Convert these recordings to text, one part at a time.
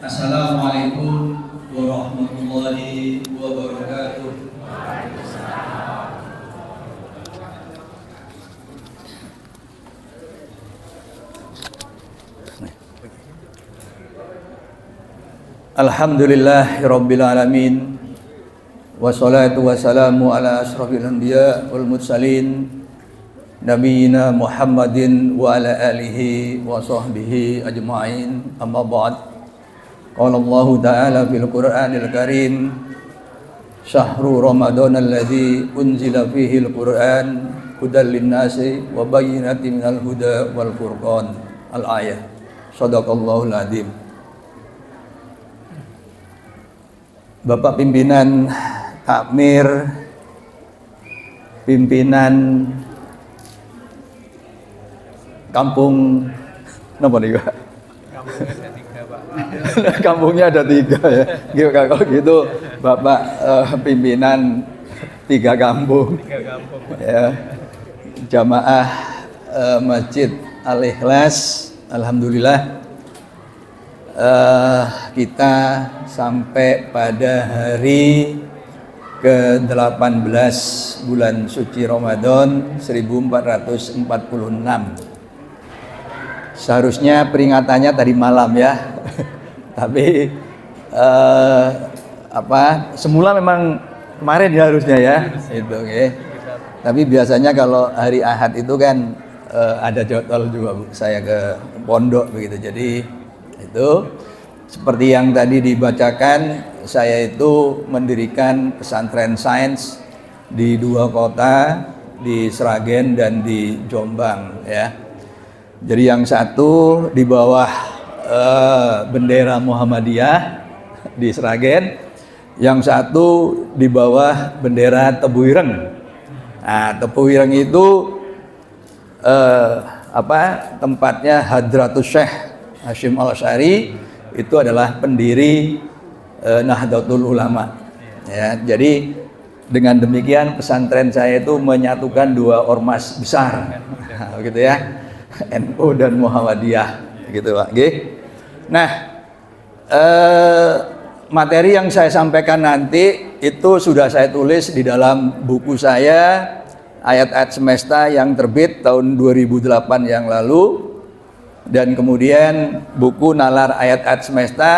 Assalamualaikum warahmatullahi wabarakatuh. Alhamdulillahirabbil alamin. Wassalatu wassalamu ala asyrafil anbiya wal mursalin nabiyina Muhammadin wa ala alihi wa sahbihi ajma'in. Amma ba'd. Qala Allah ta'ala fil Qur'anil Karim, syahru Ramadan alladzi unzila fihi al-Qur'an hudal linnasi wa bayyinatin minal huda wal furqan. Al-ayah. Shadaqallahul adzim. Bapak pimpinan takmir, pimpinan kampung napa nih Pak? Kampungnya ada 3 ya. Kalau gitu Bapak pimpinan 3 kampung. Ya. Jamaah Masjid Al-Ikhlas, alhamdulillah kita sampai pada hari ke-18 bulan suci Ramadan 1446. Seharusnya peringatannya tadi malam ya. Tapi semula memang kemarin ya harusnya ya. Itu okay. Tapi biasanya kalau hari Ahad itu kan ada jadwal juga saya ke pondok begitu. Jadi itu seperti yang tadi dibacakan, saya itu mendirikan pesantren sains di 2 kota, di Sragen dan di Jombang ya. Jadi yang satu di bawah bendera Muhammadiyah di Sragen, yang satu di bawah bendera Tebuireng. Nah, Tebuireng itu tempatnya Hadratus Syekh Hasyim Al-Asy'ari, itu adalah pendiri Nahdlatul Ulama. Ya, jadi dengan demikian pesantren saya itu menyatukan 2 ormas besar, begitu ya, NU dan Muhammadiyah, gitu Pak. Nah, materi yang saya sampaikan nanti itu sudah saya tulis di dalam buku saya Ayat-ayat Semesta yang terbit tahun 2008 yang lalu. Dan kemudian buku Nalar Ayat-ayat Semesta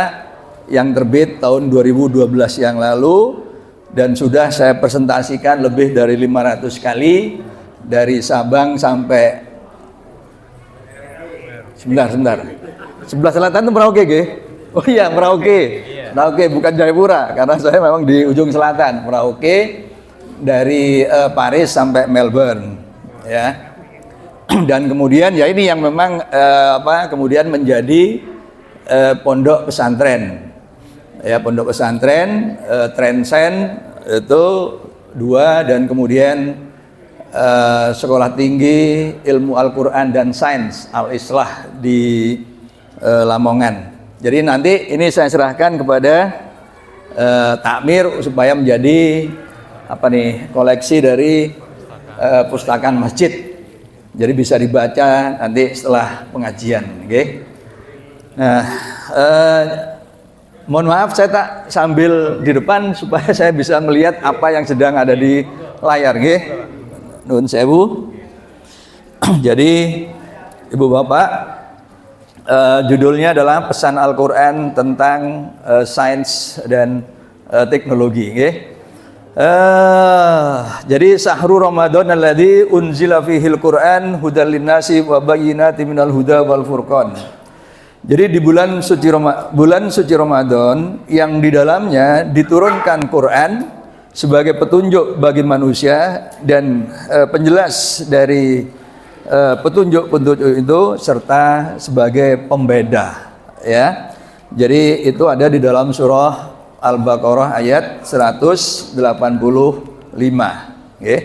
yang terbit tahun 2012 yang lalu, dan sudah saya presentasikan lebih dari 500 kali dari Sabang sampai sebelah selatan itu Merauke ge? Oh iya, Merauke. Merauke bukan Jayapura, karena saya memang di ujung selatan. Merauke dari Paris sampai Melbourne ya. Dan kemudian ya ini yang memang kemudian menjadi pondok pesantren ya, pondok pesantren Trensen itu 2, dan kemudian sekolah tinggi ilmu Al-Quran dan sains Al-Islah di Lamongan. Jadi nanti ini saya serahkan kepada takmir supaya menjadi koleksi dari pustakaan masjid. Jadi bisa dibaca nanti setelah pengajian, okay? Nah, mohon maaf saya tak sambil di depan supaya saya bisa melihat apa yang sedang ada di layar, okay? Nuhun sewu. Jadi Ibu Bapak, judulnya adalah Pesan Al-Quran tentang sains dan teknologi, okay? Jadi sahru Ramadan alladzi unzila fihil Qur'an hudal linnasi wa bayyinatin minal huda wal furqan. Jadi di bulan suci Ramadan yang di dalamnya diturunkan Quran sebagai petunjuk bagi manusia dan penjelas dari petunjuk-petunjuk itu serta sebagai pembeda ya. Jadi itu ada di dalam surah Al-Baqarah ayat 185. Okay.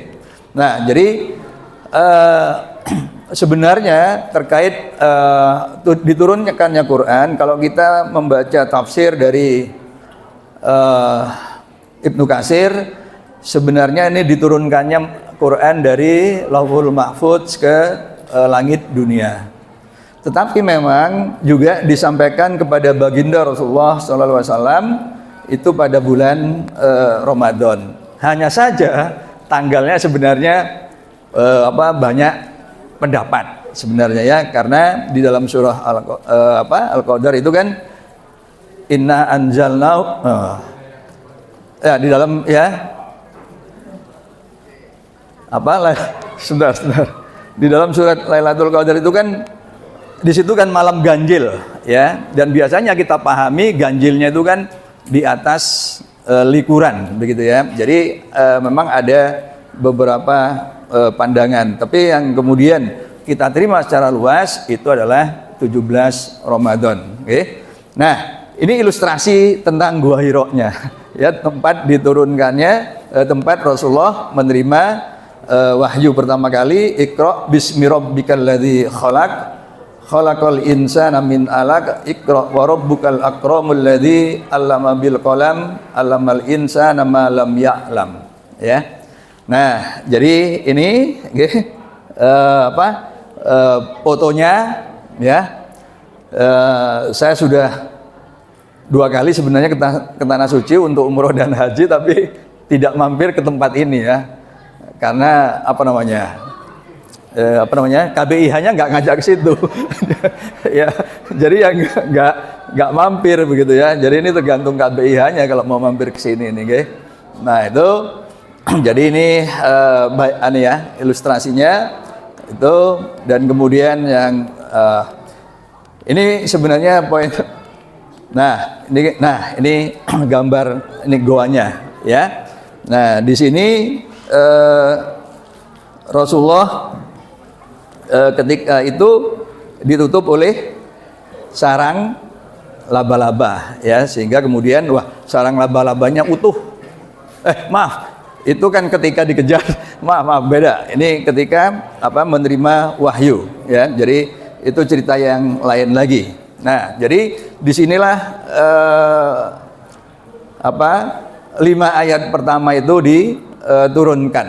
Nah, jadi sebenarnya terkait diturunkannya Quran, kalau kita membaca tafsir dari Ibnu Katsir, sebenarnya ini diturunkannya Quran dari Lauhul Mahfudz ke langit dunia. Tetapi memang juga disampaikan kepada baginda Rasulullah SAW itu pada bulan Ramadan. Hanya saja tanggalnya sebenarnya banyak pendapat sebenarnya ya, karena di dalam surah Al-Qadar itu kan inna anzalnahu ya di dalam ya sebentar. Di dalam surat Lailatul Qadar itu kan di situ kan malam ganjil ya, dan biasanya kita pahami ganjilnya itu kan di atas likuran begitu ya. Jadi memang ada beberapa pandangan, tapi yang kemudian kita terima secara luas itu adalah 17 Ramadan. Okay? Nah, ini ilustrasi tentang Gua Hiro-nya ya, tempat diturunkannya, tempat Rasulullah menerima wahyu pertama kali. Iqra bismi rabbikal ladzi khalaq khalaqal insana min alaq iqra wa rabbukal akramul ladzi 'allama bil qalam 'allamal insana ma lam ya'lam ya. Nah, jadi ini fotonya ya. Saya sudah 2 kali sebenarnya ke Tanah Suci untuk umroh dan haji, tapi tidak mampir ke tempat ini ya. Karena KBIH-nya nggak ngajak ke situ. Ya, jadi yang nggak mampir begitu ya. Jadi ini tergantung KBIH-nya kalau mau mampir ke sini nih, okay? Nah, itu jadi ini ilustrasinya itu, dan kemudian yang ini sebenarnya poin. Nah, ini gambar ini goanya ya. Nah, di sini Rasulullah ketika itu ditutup oleh sarang laba-laba ya, sehingga kemudian sarang laba-labanya utuh. Itu kan ketika dikejar. Maaf beda. Ini ketika menerima wahyu ya. Jadi itu cerita yang lain lagi. Nah, jadi disinilah 5 ayat pertama itu diturunkan.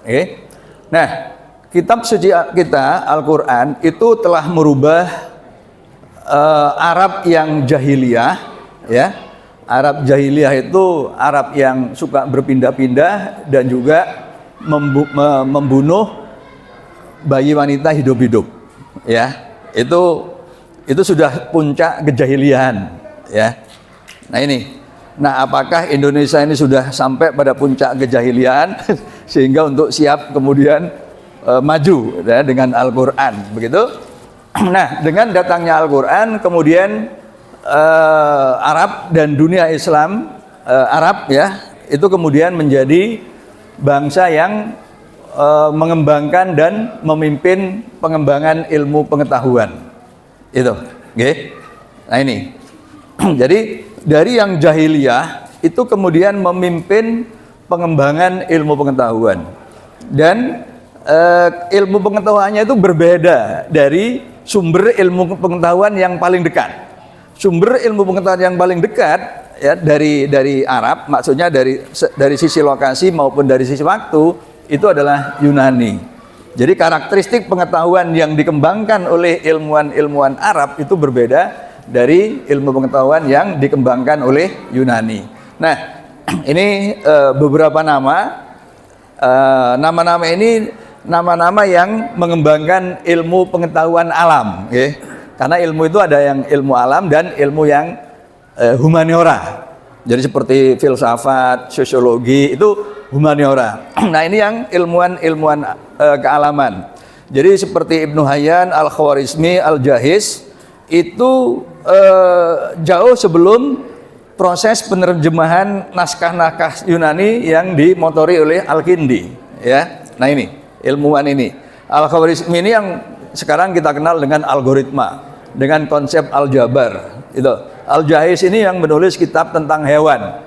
Okay? Nah, kitab suci kita Al-Quran itu telah merubah Arab yang jahiliyah ya. Arab jahiliyah itu Arab yang suka berpindah-pindah dan juga membunuh bayi wanita hidup-hidup ya. Itu sudah puncak kejahiliahan ya. Nah, apakah Indonesia ini sudah sampai pada puncak kejahiliahan sehingga untuk siap kemudian maju ya, dengan Al-Quran begitu? Nah, dengan datangnya Al-Quran kemudian Arab dan dunia Islam Arab ya, itu kemudian menjadi bangsa yang mengembangkan dan memimpin pengembangan ilmu pengetahuan itu, okay? Nah ini jadi dari yang jahiliyah itu kemudian memimpin pengembangan ilmu pengetahuan, dan ilmu pengetahuannya itu berbeda dari sumber ilmu pengetahuan yang paling dekat. Sumber ilmu pengetahuan yang paling dekat ya dari Arab, maksudnya dari sisi lokasi maupun dari sisi waktu, itu adalah Yunani. Jadi karakteristik pengetahuan yang dikembangkan oleh ilmuwan-ilmuwan Arab itu berbeda dari ilmu pengetahuan yang dikembangkan oleh Yunani. Nah, ini beberapa nama-nama ini nama-nama yang mengembangkan ilmu pengetahuan alam, okay? Karena ilmu itu ada yang ilmu alam dan ilmu yang humaniora. Jadi seperti filsafat, sosiologi itu humaniora. Nah, ini yang ilmuwan kealaman. Jadi seperti Ibnu Hayyan, Al-Khwarizmi, Al-Jahiz itu jauh sebelum proses penerjemahan naskah-naskah Yunani yang dimotori oleh Al-Kindi ya. Nah, ini ilmuwan ini. Al-Khwarizmi ini yang sekarang kita kenal dengan algoritma, dengan konsep aljabar. Itu. Al-Jahiz ini yang menulis kitab tentang hewan.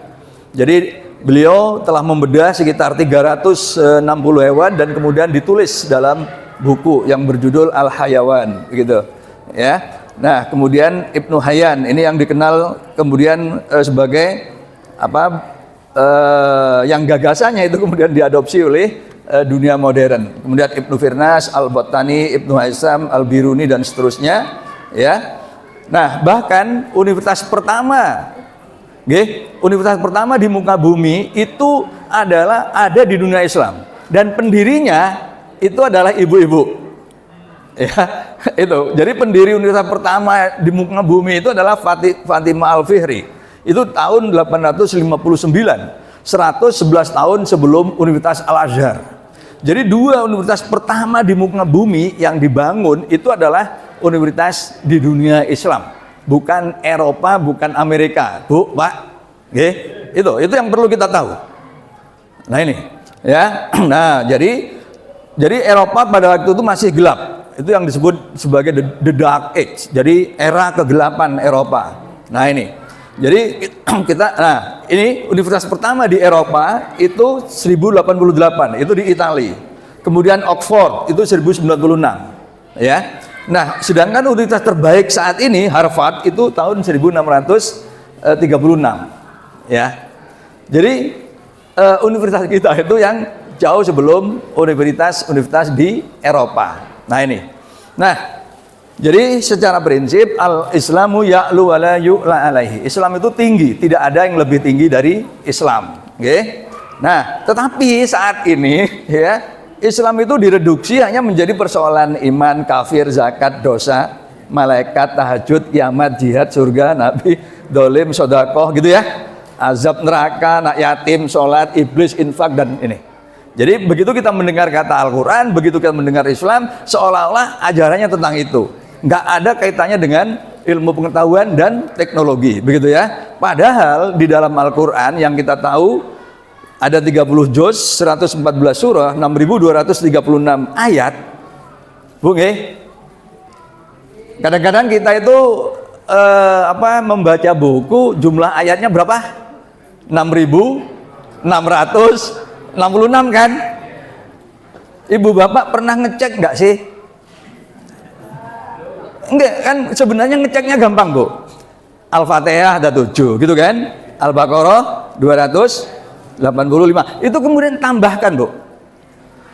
Jadi beliau telah membedah sekitar 360 hewan dan kemudian ditulis dalam buku yang berjudul Al-Hayawan, gitu. Ya. Nah, kemudian Ibnu Hayyan ini yang dikenal kemudian sebagai yang gagasannya itu kemudian diadopsi oleh dunia modern. Kemudian Ibnu Firnas, Al-Battani, Ibnu Haisam, Al-Biruni dan seterusnya, ya. Nah, bahkan universitas pertama di muka bumi itu adalah ada di dunia Islam dan pendirinya itu adalah ibu-ibu. Ya, itu. Jadi pendiri universitas pertama di muka bumi itu adalah Fatimah Al-Fihri. Itu tahun 859, 111 tahun sebelum Universitas Al-Azhar. Jadi dua universitas pertama di muka bumi yang dibangun itu adalah universitas di dunia Islam, bukan Eropa, bukan Amerika, Bu, Pak. Oke, itu yang perlu kita tahu. Nah ini, ya. Nah, jadi Eropa pada waktu itu masih gelap. Itu yang disebut sebagai the dark age. Jadi era kegelapan Eropa. Nah ini. Jadi ini universitas pertama di Eropa itu 1088, itu di Italia. Kemudian Oxford itu 1096, ya. Nah, sedangkan universitas terbaik saat ini Harvard itu tahun 1636, ya. Jadi universitas kita itu yang jauh sebelum universitas di Eropa. Nah ini. Nah, jadi secara prinsip al-Islamu ya'lu wa la yu'la alaihi. Islam itu tinggi, tidak ada yang lebih tinggi dari Islam. Oke. Nah, tetapi saat ini ya, Islam itu direduksi hanya menjadi persoalan iman, kafir, zakat, dosa, malaikat, tahajud, kiamat, jihad, surga, nabi, dolim, sodakoh gitu ya. Azab neraka, anak yatim, sholat, iblis, infak dan ini. Jadi begitu kita mendengar kata Al-Quran, begitu kita mendengar Islam, seolah-olah ajarannya tentang itu. Nggak ada kaitannya dengan ilmu pengetahuan dan teknologi, begitu ya. Padahal di dalam Al-Quran yang kita tahu ada 30 juz, 114 surah, 6.236 ayat. Bung, kadang-kadang kita itu membaca buku, jumlah ayatnya berapa? 6.666 kan? Ibu bapak pernah ngecek nggak sih? Enggak kan, sebenarnya ngeceknya gampang, Bu. Al-Fatihah ada 7 gitu kan? Al-Baqarah 285. Itu kemudian tambahkan, Bu.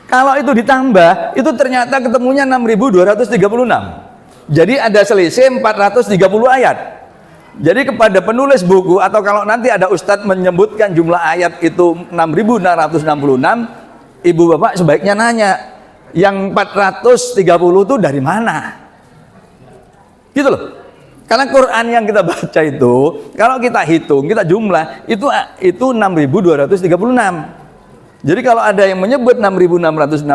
Kalau itu ditambah, itu ternyata ketemunya 6.236. Jadi ada selisih 430 ayat. Jadi kepada penulis buku, atau kalau nanti ada ustadz menyebutkan jumlah ayat itu 6.666, ibu bapak sebaiknya nanya, yang 430 itu dari mana? Gitu loh. Karena Quran yang kita baca itu, kalau kita hitung, kita jumlah, itu 6.236. Jadi kalau ada yang menyebut 6.666,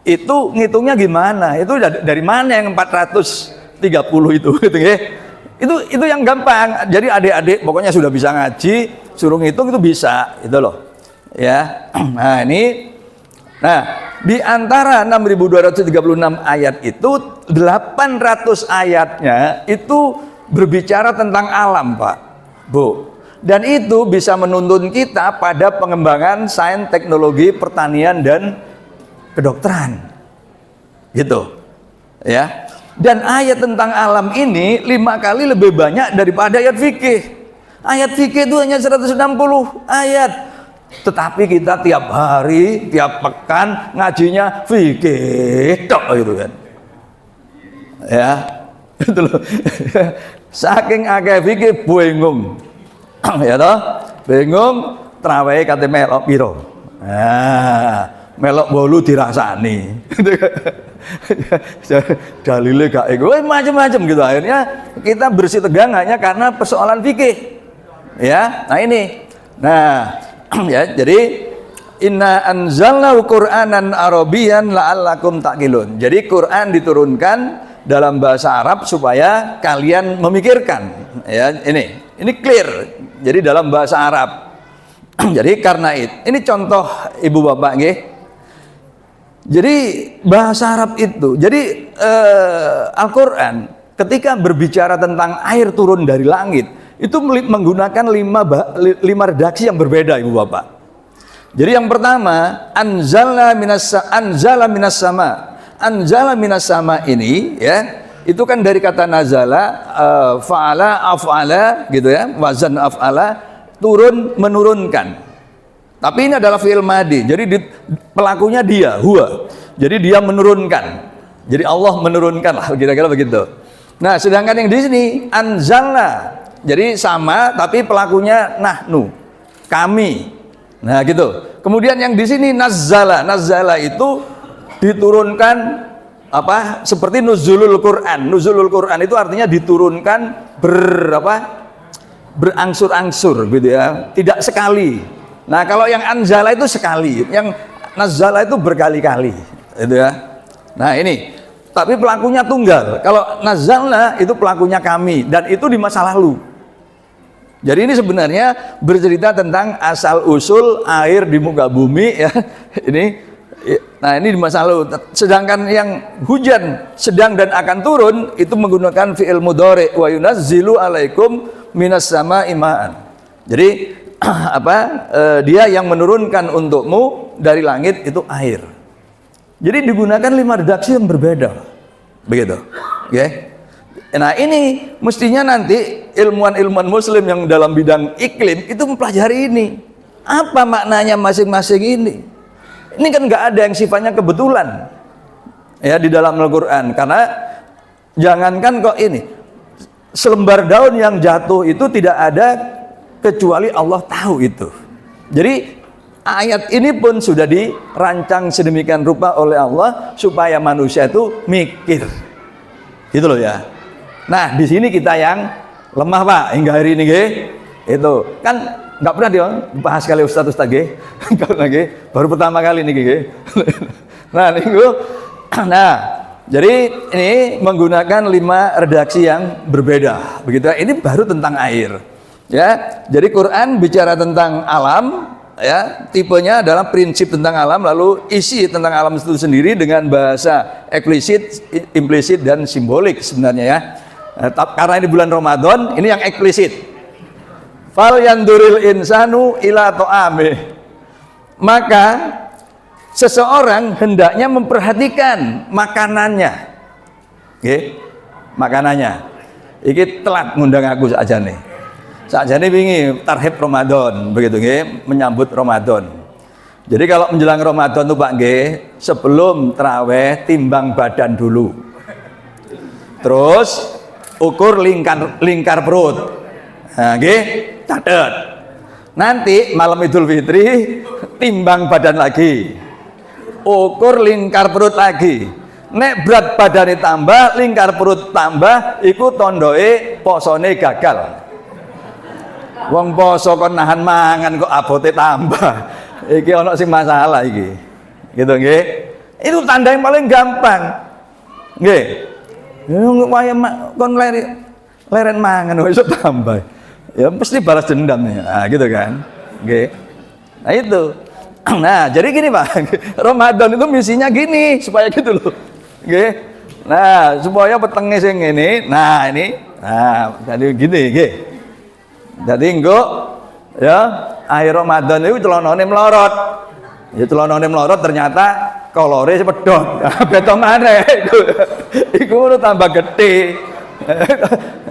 itu ngitungnya gimana? Itu dari mana yang 430 itu gitu ya? Itu yang gampang. Jadi adik-adik pokoknya sudah bisa ngaji, suruh ngitung itu bisa, itu loh. Ya. Nah, ini di antara 6.236 ayat itu 800 ayatnya itu berbicara tentang alam, Pak, Bu. Dan itu bisa menuntun kita pada pengembangan sains, teknologi, pertanian dan kedokteran. Gitu. Ya. Dan ayat tentang alam ini 5 kali lebih banyak daripada ayat fikih. Ayat fikih itu hanya 160 ayat. Tetapi kita tiap hari, tiap pekan ngajinya fikih tok gitu kan. Ya. Itu loh. Saking akeh fikih bingung. Ya toh? Bingung traweh kate melok piro. Nah, melok 8 dirasani. Dalile gak iku macam-macam gitu. Akhirnya kita bersih tegang hanya karena persoalan fikih. Ya, nah ini. Nah, ya, jadi inna anzalna Qur'anan Arabiyyan la'allakum taqilun. Jadi Quran diturunkan dalam bahasa Arab supaya kalian memikirkan. Ya, ini clear. Jadi dalam bahasa Arab. Jadi karena ini contoh Ibu Bapak nggih. Jadi bahasa Arab itu, jadi Al-Quran ketika berbicara tentang air turun dari langit itu menggunakan 5 redaksi yang berbeda, Ibu Bapak. Jadi yang pertama, anzala minas sama ini ya, itu kan dari kata nazala, fa'ala, af'ala gitu ya, wazan af'ala, turun menurunkan. Tapi ini adalah fi'il madi. Jadi pelakunya dia, huwa. Jadi dia menurunkan. Jadi Allah menurunkan lah, kira-kira begitu. Nah, sedangkan yang di sini anzalna. Jadi sama tapi pelakunya nahnu. Kami. Nah, gitu. Kemudian yang di sini nazzala. Nazzala itu diturunkan apa? Seperti nuzulul Quran. Nuzulul Quran itu artinya diturunkan berangsur-angsur gitu ya. Tidak sekali. Nah, kalau yang anzala itu sekali, yang nazzala itu berkali-kali gitu ya. Nah, ini tapi pelakunya tunggal. Kalau nazzalna itu pelakunya kami dan itu di masa lalu. Jadi ini sebenarnya bercerita tentang asal usul air di muka bumi ya. Nah, ini di masa lalu. Sedangkan yang hujan sedang dan akan turun itu menggunakan fi'il mudhari wa yunazzilu alaikum minas sama'i ma'an. Jadi dia yang menurunkan untukmu dari langit itu air. Jadi digunakan 5 redaksi yang berbeda. Begitu. Oke. Okay? Nah, ini mestinya nanti ilmuwan-ilmuwan muslim yang dalam bidang iklim itu mempelajari ini. Apa maknanya masing-masing ini? Ini kan nggak ada yang sifatnya kebetulan ya di dalam Al-Quran. Karena jangankan kok ini, selembar daun yang jatuh itu tidak ada kecuali Allah tahu itu. Jadi ayat ini pun sudah dirancang sedemikian rupa oleh Allah supaya manusia itu mikir. Gitu loh ya. Nah, di sini kita yang lemah, Pak, hingga hari ini itu kan nggak pernah dia bahas kali Ustadz nggih. Kalau lagi baru pertama kali nih nggih. Nah, jadi ini menggunakan 5 redaksi yang berbeda. Begitu. Ini baru tentang air. Ya. Jadi Quran bicara tentang alam, ya, tipenya adalah prinsip tentang alam, lalu isi tentang alam itu sendiri dengan bahasa eksplisit, implisit dan simbolik sebenarnya ya. Karena ini bulan Ramadan, ini yang eksplisit. Fal yanduril insanu ila ta'amih. Maka seseorang hendaknya memperhatikan makanannya. Oke, makanannya. Iki telat ngundang aku saja nih. Saja nih wingi tarhib Ramadan, begitu nggih, menyambut Ramadan. Jadi kalau menjelang Ramadan tuh Pak nggih, sebelum traweh timbang badan dulu. Terus ukur lingkar perut. Nah, nggih, catet. Nanti malam Idul Fitri timbang badan lagi. Ukur lingkar perut lagi. Nek berat badannya tambah, lingkar perut tambah, iku tondoke posone gagal. Wong poso kon nahan mangan kok abote tambah. Iki ana sing masalah iki. Gitu nggih. Itu tanda yang paling gampang. Nggih. Waya kon leren mangan kok iso tambah. Ya pasti balas dendam ya. Nah, gitu kan. Nggih. Nah itu. Nah, jadi gini Pak. Ramadan itu misinya gini, supaya gitu loh. Nggih. Nah, supaya petenge sing ngene. Nah, ini. Nah, jadi gini nggih. Jadi engko ya akhir Ramadan itu celonone melorot. Ya celonone melorot ternyata kolore sepedot. Beto maneh iku. Iku ngono tambah gede.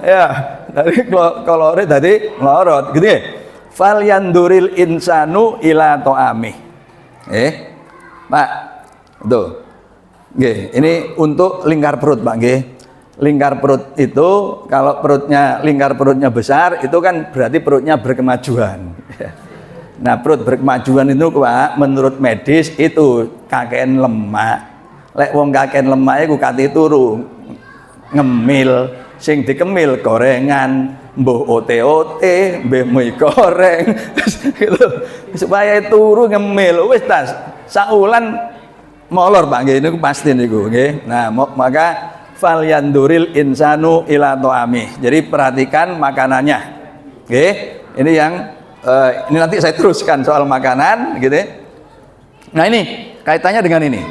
Ya, dari kolore tadi melorot gitu ya. Fal yanduril insanu ila ta'amih. Pak. Tuh. Nggih, ini untuk lingkar perut, Pak nggih. Lingkar perut itu kalau lingkar perutnya besar itu kan berarti perutnya berkemajuan. Nah, perut berkemajuan itu Pak, menurut medis itu kakean lemak. Lek wong kakean lemak iku kate turu ngemil, sing dikemil gorengan, mbuh ote-ote, mbuh mie goreng gitu. Supaya turu ngemil wis tas saulan molor Pak nggih niku pasti niku nggih. Nah, maka fal yanduril insanu ila ta'amih. Jadi perhatikan makanannya. Oke, ini yang ini nanti saya teruskan soal makanan gitu. Nah, ini kaitannya dengan ini.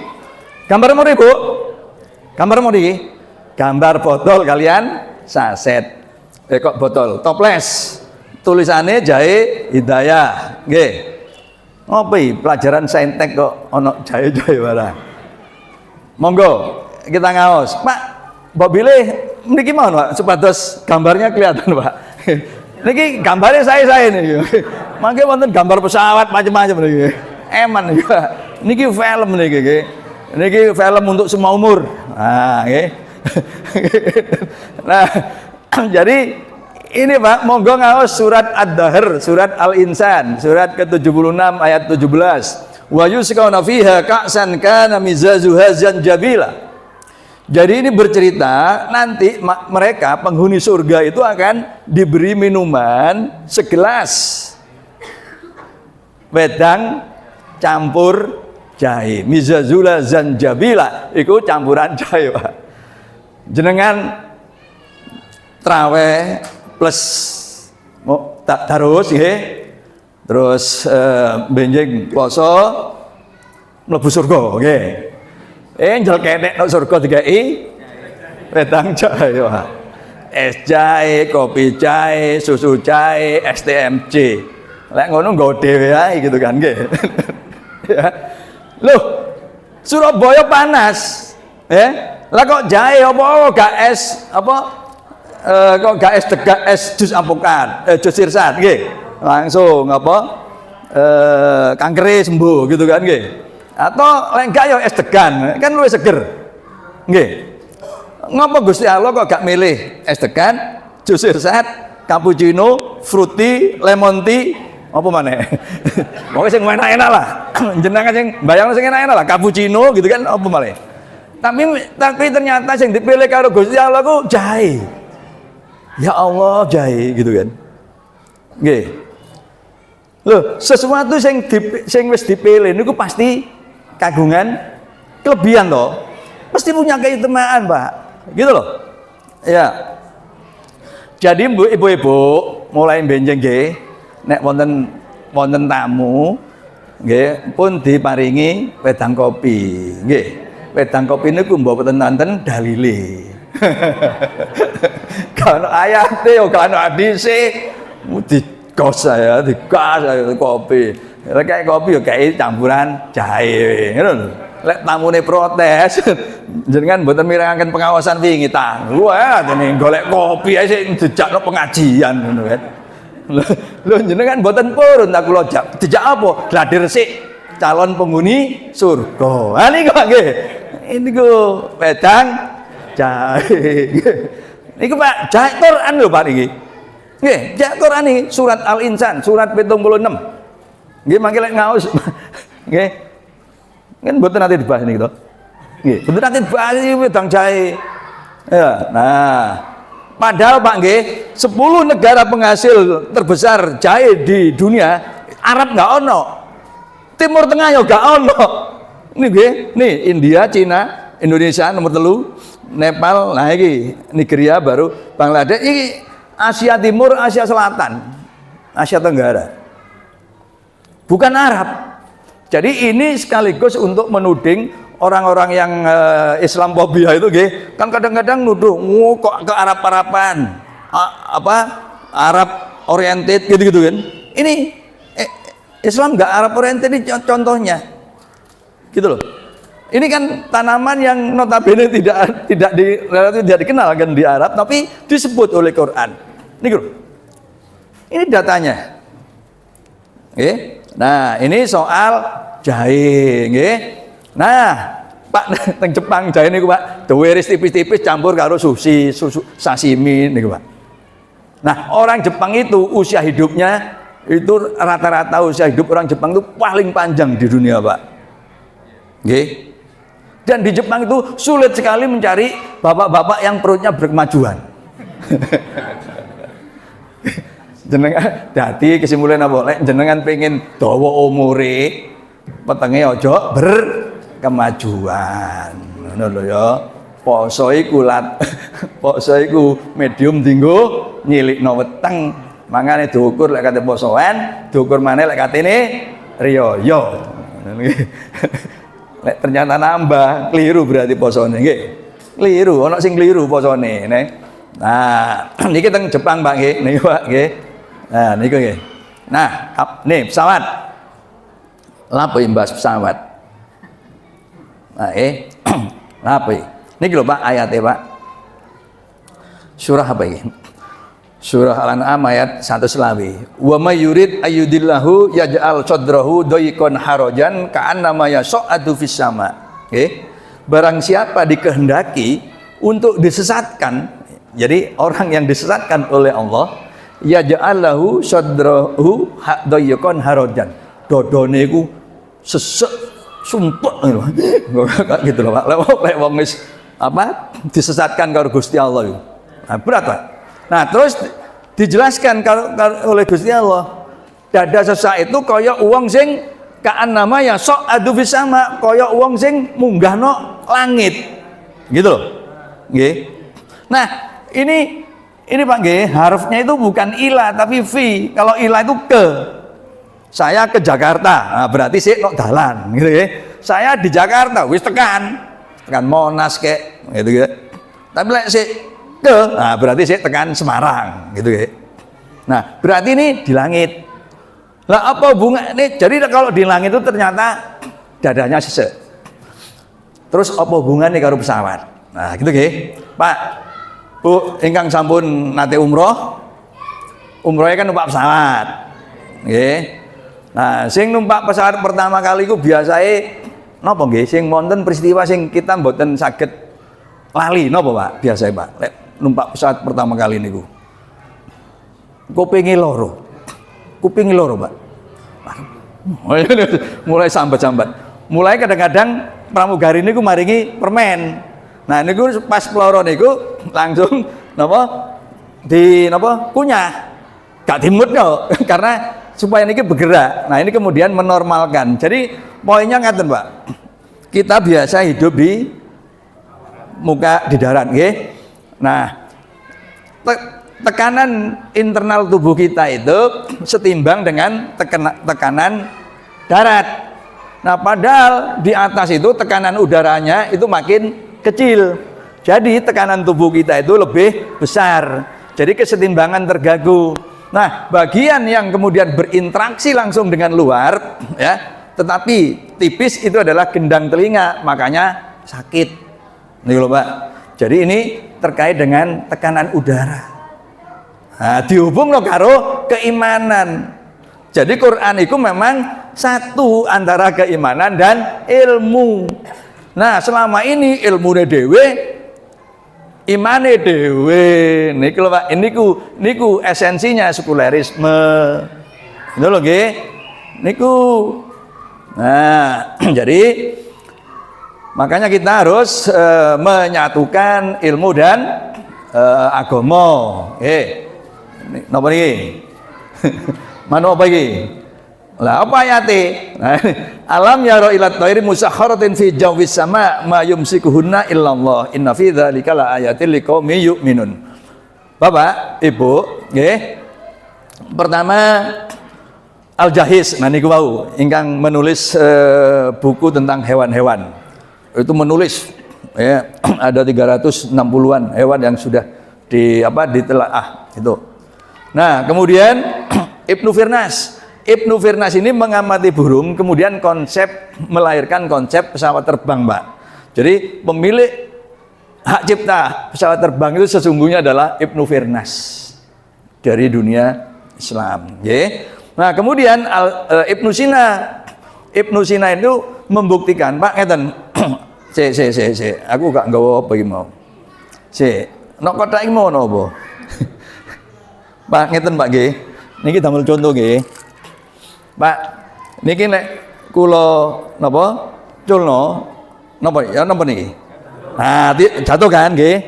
Gambar mau Bu? Gambar mau di? Gambar botol kalian saset. Kok botol? Toples. Tulisannya jahe hidayah. Nggih. Ngopi pelajaran saintek kok ono jahe-jahe barang. Monggo kita ngaos. Pak, mbok bilih niki mawon Pak supados gambarnya kelihatan Pak. Niki gambarnya saya nih. Mangke wonten gambar pesawat macam-macam niki. Eman niki. Niki film niki. Niki film untuk semua umur. Nah, nggih. Nah, jadi ini Pak, monggo ngaos surat Ad-Dahr, surat Al-Insan, surat ke-76 ayat 17. Wa yusqawna fiha ka'san kana mizazuha zanjabila. Jadi ini bercerita nanti mereka penghuni surga itu akan diberi minuman segelas wedang campur jahe. Mizazula zanjabila iku campuran jahe, Pak. Jenengan traweh plus terus nggih. Terus benjing poso mlebu surga nggih. Njel kenek nang surga dikai wedang jahe, Pak. Es jahe, kopi jahe, susu jahe, STMJ. Lek ngono nggo dhewe ae gitu kan nggih. Ya. Loh, Surabaya panas. Lah kok jahe apa gak es apa kok gak es jus apokat, jus sirsat nggih. Langsung apa kanker sembuh gitu kan nggih. Atau lek gak ya es degan, kan luwih seger. Nggih. Ngapa Gusti Allah kok gak milih es degan, jus sirsat, cappuccino, fruity, lemon tea, apa maneh? Pokoke sing enak-enak lah. Jenengan sing bayangno sing enak-enak lah, cappuccino gitu kan apa maneh. Tapi ternyata yang dipilih karo Gusti Allah ku jahe. Ya Allah, jahe gitu kan. Nggih. Loh, sesuatu sing wis dipilih niku pasti kagungan kelebihan loh. Mesti punya keutamaan, Pak. Gitu loh. Ya. Jadi ibu-ibu mulai benjing nggih, nek wonten tamu nggih pun diparingi wedang kopi. Nggih. Wedang kopi niku mboten wonten dalile. Kan ayate yo kan hadise digas saya kopi. Kayak kopi yo kayak campuran jahe ngono lho. Lek tamune protes jenengan mboten mirengaken pengawasan wingi ta. Wah, jenenge golek kopi ae sing dijakno pengajian ngono kan. Lho jenengan mboten purun tak kula dijak apa? Gladi resik calon penghuni surga. Ha niku nggih. Ini ku wedang jahe. Niku Pak, jahe Quran lho Pak niki. Nggih, jahe Quran iki surat Al-Insan, surat 76. Nggih mangke lek ngaos. Nggih. Kan mboten nate dibahas niki to. Nggih, mboten nate dibahas wedang jahe. Ya, nah, padahal Pak nggih, 10 negara penghasil terbesar jahe di dunia, Arab enggak ono. Timur Tengah ya enggak ono. Ini nggih, nih India, Cina, Indonesia nomor 3, Nepal, nah iki Nigeria baru Bangladesh, iki Asia Timur, Asia Selatan, Asia Tenggara. Bukan Arab. Jadi ini sekaligus untuk menuding orang-orang yang Islamophobia itu nggih, kan kadang-kadang nuduh, kok ke Arab-Araban, apa Arab oriented gitu-gitu kan. Ini Islam enggak Arab oriented ini contohnya. Gitu loh. Ini kan tanaman yang notabene tidak dikenal kan di Arab, tapi disebut oleh Quran. Nih loh. Ini datanya. Oke. Nah, ini soal jahe, nggih. Nah, Pak teng Jepang jahe niku Pak, diiris tipis-tipis campur karo sushi, sashimi niku Pak. Nah, orang Jepang itu usia hidupnya itu rata-rata usia hidup orang Jepang itu paling panjang di dunia, Pak. Nggih. Dan di Jepang itu sulit sekali mencari bapak-bapak yang perutnya berkemajuan. Jenengan dadi kesimpulan apa? Lek jenengan pengen dawa umure, petenge aja berkemajuan. Ngono lho ya. Poso iku poso iku medium dienggo nyilikno weteng. Mangane diukur lek kate posoan, diukur maneh lek katene riyaya. Lek ternyata nambah, keliru berarti posone nggih. Keliru, ana sing keliru posone, nek. Nah, niki teng Jepang, Pak nggih. Niki Pak nggih. Nah, niku nggih. Nah, nih pesawat. Lapo imbas pesawat. Nah, lapo. Niki lho Pak ayate, Pak. Surah apa iki? Surah Al-An'am ayat 111. Wa may yurid ayyudillahu yaj'al sadrahu dayqan harajan ka'annama yas'adu fis sama. Oke. Barang siapa dikehendaki untuk disesatkan, jadi orang yang disesatkan oleh Allah, yaj'alahu sadrahu dayqan harajan. Dodone iku sesek sumpek gitu loh Pak. Lek wong wis apa disesatkan karo Gusti Allah itu. Nah, berat Pak. Nah, terus dijelaskan kalau oleh Gusti Allah, dada sesak itu kaya uang sing ka'annama ya sok adu sama, kaya uang sing munggahno langit. Gitu loh. Nggih. Nah, ini Pak nggih, harufnya itu bukan ila tapi fi. Kalau ila itu ke. Saya ke Jakarta. Nah, berarti sik nok dalan, gitu ya. Saya di Jakarta, wis tekan Monas kek, gitu ya. Tapi lek sik ke, nah berarti saya tekan Semarang, gitu ya. Nah, berarti ini di langit. Lah apa hubungan ini? Jadi kalau di langit itu ternyata dadanya sesek. Terus apa hubungannya karo pesawat? Nah, gitu ya. Pak, Bu, ingkang sampun nate umroh, umrohnya kan numpak pesawat. Nggih. Nah, sing numpak pesawat pertama kali ku biasae napa nggih? Sing wonten peristiwa sing kita mboten saged lali napa, Pak? Biasae, Pak. Lek numpak pesawat pertama kali niku kupinge loro Pak. Mulai sambat-sambat, mulai kadang-kadang pramugari niku maringi permen. Nah niku pas peloro niku langsung kunyah gak dimut kok karena supaya niki bergerak. Nah ini kemudian menormalkan. Jadi poinnya ngaten Pak, kita biasa hidup di muka di darat nggih. Nah, tekanan internal tubuh kita itu setimbang dengan tekanan darat. Nah, padahal di atas itu tekanan udaranya itu makin kecil. Jadi tekanan tubuh kita itu lebih besar. Jadi kesetimbangan terganggu. Nah, bagian yang kemudian berinteraksi langsung dengan luar, ya, tetapi tipis itu adalah gendang telinga, makanya sakit. Nih loh Pak. Jadi ini terkait dengan tekanan udara. Nah, dihubung loh karo keimanan. Jadi Quran itu memang satu antara keimanan dan ilmu. Nah, selama ini ilmune dhewe, imane dhewe. Niku lho Pak, niku esensinya sekulerisme. Itu lho nggih. Niku. Nah, jadi makanya kita harus menyatukan ilmu dan agama. Napa niki? Mana apa iki? Lah apa ayate? Alam yara ila thairi musakhkharatin fi jawis sama ma yumsikuhunna illallah. Inna fi dzalika la ayatil liqaumin yu'minun. Bapak, Ibu, nggih. Pertama Al-Jahiz, nah niku wau ingkang menulis buku tentang hewan-hewan. Itu menulis ya, ada 360-an hewan yang sudah ditelaah itu. Nah, kemudian Ibnu Firnas ini mengamati burung, kemudian melahirkan konsep pesawat terbang, Pak. Jadi pemilik hak cipta pesawat terbang itu sesungguhnya adalah Ibnu Firnas dari dunia Islam. Nah, kemudian Ibnu Sina itu membuktikan, Pak, ngeten. Aku gak nggawa apa iki mau. Nek kotak iki mau napa? Pak, ngeten Pak nggih. Niki damel contoh nggih. Pak, niki nek kula napa? Culno napa ya napa niki? Nah, jatuh kan nggih.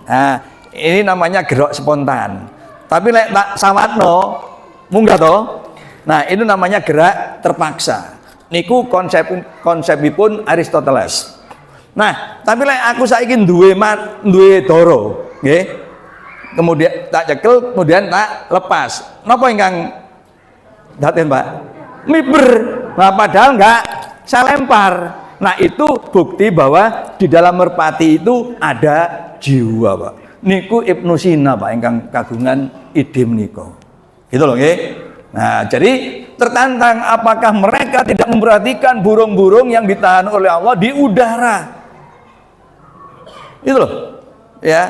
Nah, ini namanya gerak spontan. Tapi nek tak sawatno munggah to. Nah, itu namanya gerak terpaksa. Niku konsepipun Aristoteles. Nah, tapi lek aku saiki duwe doro, nggih. Kemudian tak cekel, kemudian tak lepas. Napa ingkang daten, Pak? Miber. Nah, padahal enggak saya lempar. Nah, itu bukti bahwa di dalam merpati itu ada jiwa, Pak. Niku Ibnu Sina, Pak, ingkang kagungan ide menika. Gitu loh, nggih. Nah, jadi tertantang apakah mereka tidak memperhatikan burung-burung yang ditahan oleh Allah di udara. Itu loh. Ya.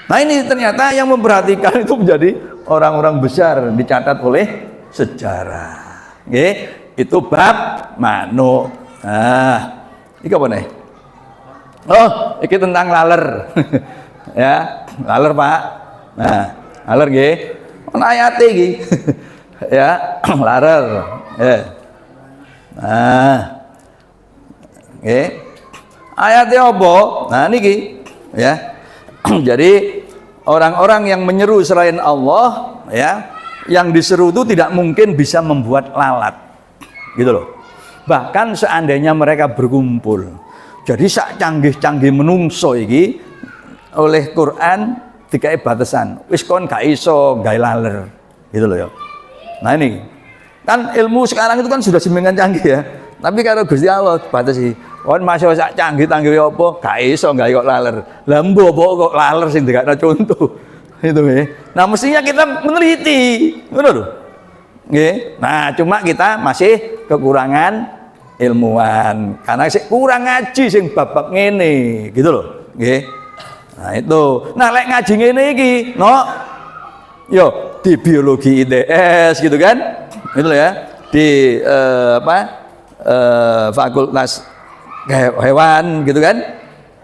Nah ini ternyata yang memperhatikan itu menjadi orang-orang besar dicatat oleh sejarah. Oke, itu bab manuk. Nah, ini apa nih? Oh, ini tentang laler. Ya, laler Pak. Nah, laler nggih. Ana ayate iki. Ya, laler. Nah. Nggih. Ayate apa? Nah niki ya. Jadi orang-orang yang menyeru selain Allah ya, yang diseru itu tidak mungkin bisa membuat lalat. Gitu loh. Bahkan seandainya mereka berkumpul. Jadi sak canggih-canggih menungso iki oleh Quran dikai batasan. Wis kon gak iso gawe laler. Gitu loh ya. Nah ini kan ilmu sekarang itu kan sudah semakin canggih ya. Tapi kalau Gusti Allah batasi. Kon masih sak canggih-canggih apa gak iso gawe kok laler. Lah mbok kok laler sing dikakno contoh. Itu ya. Nah mestinya kita meneliti. Ngono lho. Nggih. Nah, cuma kita masih kekurangan ilmuwan karena kurang ngaji sing bab-bab ngene gitu loh nggih. Nah itu nah lek ngaji ngene iki no yo di biologi ITS gitu kan gitu loh ya di fakultas hewan gitu kan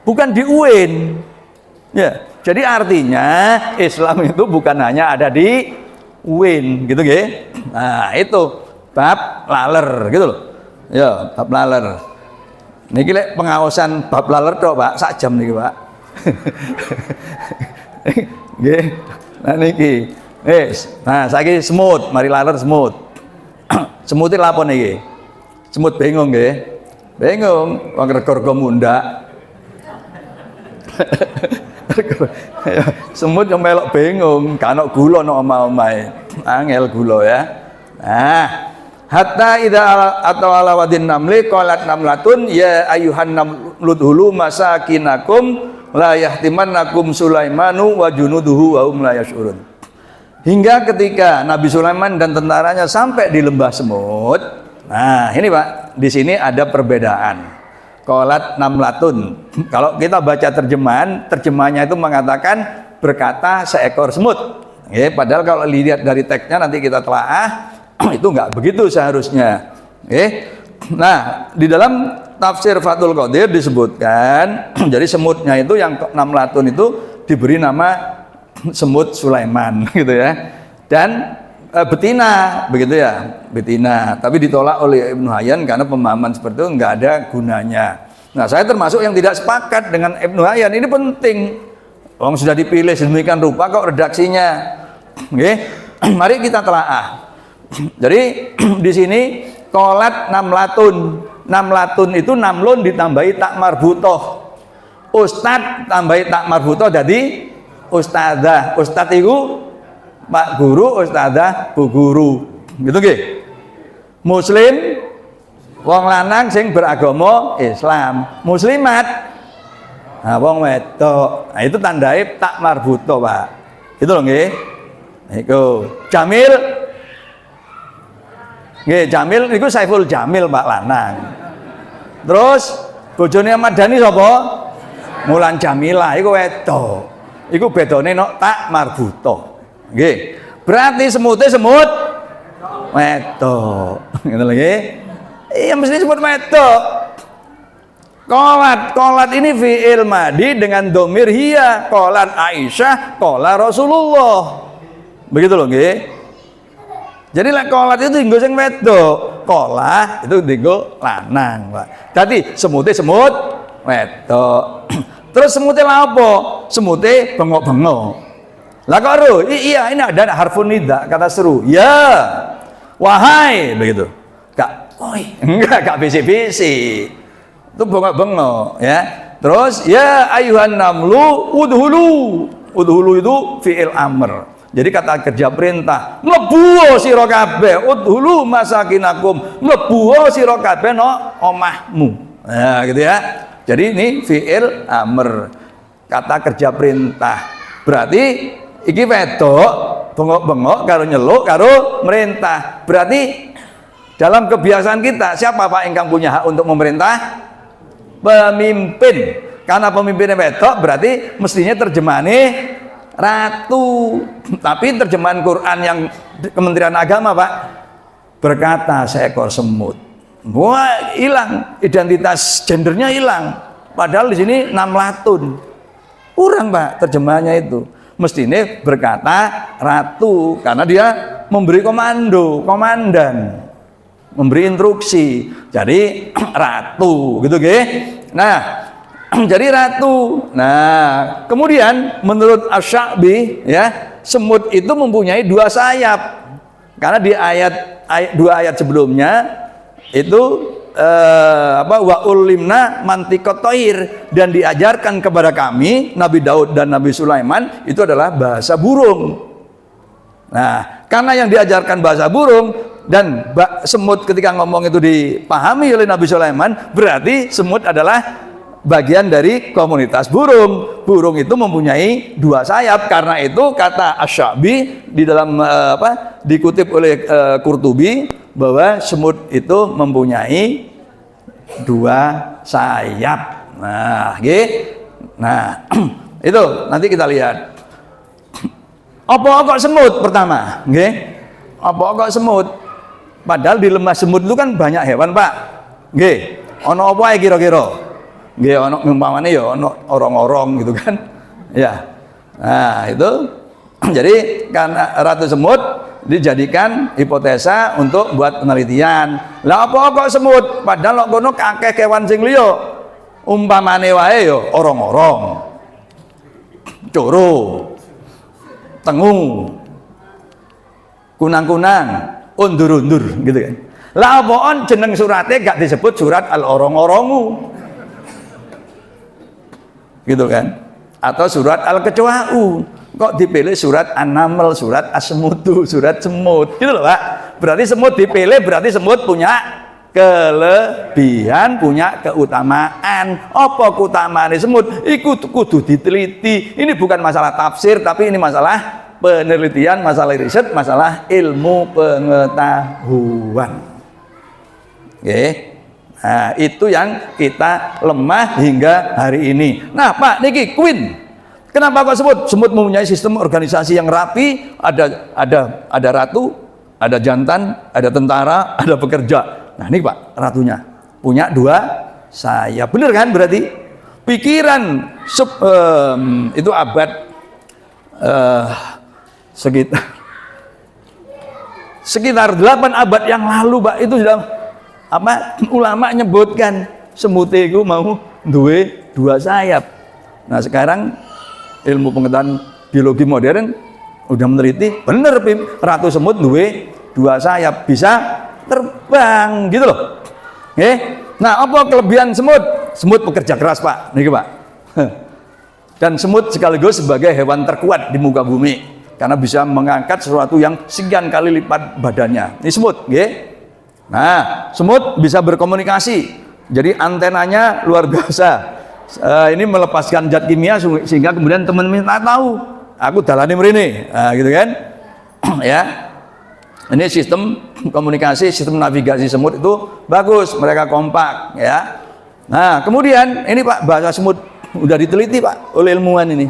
bukan di UIN ya. Jadi artinya Islam itu bukan hanya ada di UIN gitu nggih. Nah itu bab laler gitu loh. Ya, bab laler. Niki lek pengawasan bab laler tok, Pak, sak jam niki, Pak. Nggih. Nah niki. Wis. Nah, saiki semut, mari laler semut. Semut iki lapon iki? Semut bingung nggih. Bingung, wong rego-rego mundak. Semut yang melok bingung, kan ono gula nang omah-omahe. Angel gula ya. Nah, hatta idza atau ala wadin namli qalat namlatun ya ayuhan namludhulu masakinakum la yahtimannakum Sulaimanu wa junuduhu wa hum la yash'urun. Hingga ketika Nabi Sulaiman dan tentaranya sampai di lembah semut. Nah, ini Pak, di sini ada perbedaan. Qalat namlatun. Kalau kita baca terjemahannya itu mengatakan berkata seekor semut. Ya, padahal kalau lihat dari teksnya nanti kita telaah itu enggak begitu seharusnya. Nah, di dalam tafsir Fathul Qadir disebutkan jadi semutnya itu yang namlatun itu diberi nama semut Sulaiman gitu ya. Dan betina begitu ya, betina. Tapi ditolak oleh Ibnu Hayyan karena pemahaman seperti itu enggak ada gunanya. Nah, saya termasuk yang tidak sepakat dengan Ibnu Hayyan. Ini penting. Wong sudah dipilih sedemikian rupa kok redaksinya. Nggih. Mari kita telaah. Jadi di sini qolat namlatun. Namlatun itu namlun ditambahi tak marbutoh. Ustad tambahi tak marbutoh jadi ustadzah. Ustad itu Pak guru, ustadzah bu guru. Gitu nggih. Muslim wong lanang sing beragama Islam. Muslimat nah wong wedok. Nah itu tandai tak marbutoh, Pak. Itu lho nggih. Iku Jamil. Nggih, Jamil niku Saiful Jamil Pak lanang. Terus bojone Ahmad Dhani sapa? Mulan Jamila iku wedok. Iku bedane nok tak marbuto. Nggih. Berarti semute semut wedok. Ngono lho nggih. Iya mesti semut wedok. Qolat ini fi'il madi dengan domir hiya. Qolat Aisyah, qola Rasulullah. Begitu loh nggih. Jadi lek qolat itu dienggo sing wedok, qolah itu dienggo lanang, Pak. Dadi semute semut wedok. Terus semute lha apa? Semute bengok-bengok. Lah kok ro? Iya, ini ada harfun nida, kata seru. Ya. Wahai, begitu. Kak, oi, enggak bisi-bisi. Itu bengok-bengok, ya. Terus ya ayuhan namlu udhulu. Udhulu itu fi'il amr. Jadi kata kerja perintah, mlebu sira kabeh, udhulu masakinakum, mlebu sira kabeh no omahmu. Nah, gitu ya. Jadi ini fi'il amr. Kata kerja perintah. Berarti iki wedok bengok-bengok karo nyeluk karo merintah. Berarti dalam kebiasaan kita, siapa Pak ingkang punya hak untuk memerintah? Pemimpin. Karena pemimpinnya wedok berarti mestinya terjemahane ratu. Tapi terjemahan Quran yang Kementerian Agama, Pak, berkata seekor semut. Wah, hilang identitas gendernya, hilang. Padahal di sini namlatun. Kurang, Pak, terjemahannya itu. Mestinya berkata ratu karena dia memberi komando, komandan, memberi instruksi. Jadi ratu, gitu, ge. Nah, jadi ratu. Nah, kemudian menurut Asy-Sya'bi, ya, semut itu mempunyai 2 sayap. Karena di dua ayat sebelumnya itu wa ulimna mantiqat thair, dan diajarkan kepada kami Nabi Daud dan Nabi Sulaiman itu adalah bahasa burung. Nah, karena yang diajarkan bahasa burung dan semut ketika ngomong itu dipahami oleh Nabi Sulaiman, berarti semut adalah bagian dari komunitas burung. Burung itu mempunyai 2 sayap. Karena itu kata Asy-Sya'bi di dalam dikutip oleh Qurtubi bahwa semut itu mempunyai 2 sayap. Nah, nah itu nanti kita lihat. Apa kok semut pertama? Apa kok semut? Padahal di lembah semut itu kan banyak hewan, Pak. Ono apa ya kira-kira? Ono umpamane ya ono orong-orong gitu kan. Ya. Nah, itu jadi karena ratu semut dijadikan hipotesa untuk buat penelitian. Lah apa kok semut? Padahal kono akeh kewan sing liya. Umpamane wae ya orong-orong, coro, tengu, kunang-kunang, undur-undur gitu kan. Lah apaan jeneng surate gak disebut surat al-orong-orongu, gitu kan? Atau surat al-kecoau, kok dipilih surat an-naml, surat as-semutu, surat semut, gitu loh, Pak. Berarti semut dipilih, berarti semut punya kelebihan, punya keutamaan. Apa keutamaan semut? Iku kudu diteliti. Ini bukan masalah tafsir, tapi ini masalah penelitian, masalah riset, masalah ilmu pengetahuan. Oke. Nah, itu yang kita lemah hingga hari ini. Nah, Pak, niki Queen. Kenapa kok semut? Semut mempunyai sistem organisasi yang rapi, ada ratu, ada jantan, ada tentara, ada pekerja. Nah, ini Pak, ratunya punya 2 sayap. Bener kan berarti? Pikiran itu abad sekitar 8 abad yang lalu, Pak, itu sudah ulama nyebutkan semut itu mau duwe 2 sayap. Nah, sekarang ilmu pengetahuan biologi modern udah meneliti, bener Pim, ratu semut duwe 2 sayap, bisa terbang gitu loh. Nah, apa kelebihan semut? Semut pekerja keras, Pak. Nih, Pak. Dan semut sekaligus sebagai hewan terkuat di muka bumi karena bisa mengangkat sesuatu yang sekian kali lipat badannya. Ini semut, Nah, semut bisa berkomunikasi. Jadi antenanya luar biasa. Ini melepaskan zat kimia sehingga kemudian teman-teman tahu aku dalane mrene. Nah, gitu kan? Ya. Ini sistem komunikasi, sistem navigasi semut itu bagus, mereka kompak, ya. Nah, kemudian ini Pak, bahasa semut udah diteliti, Pak, oleh ilmuwan ini.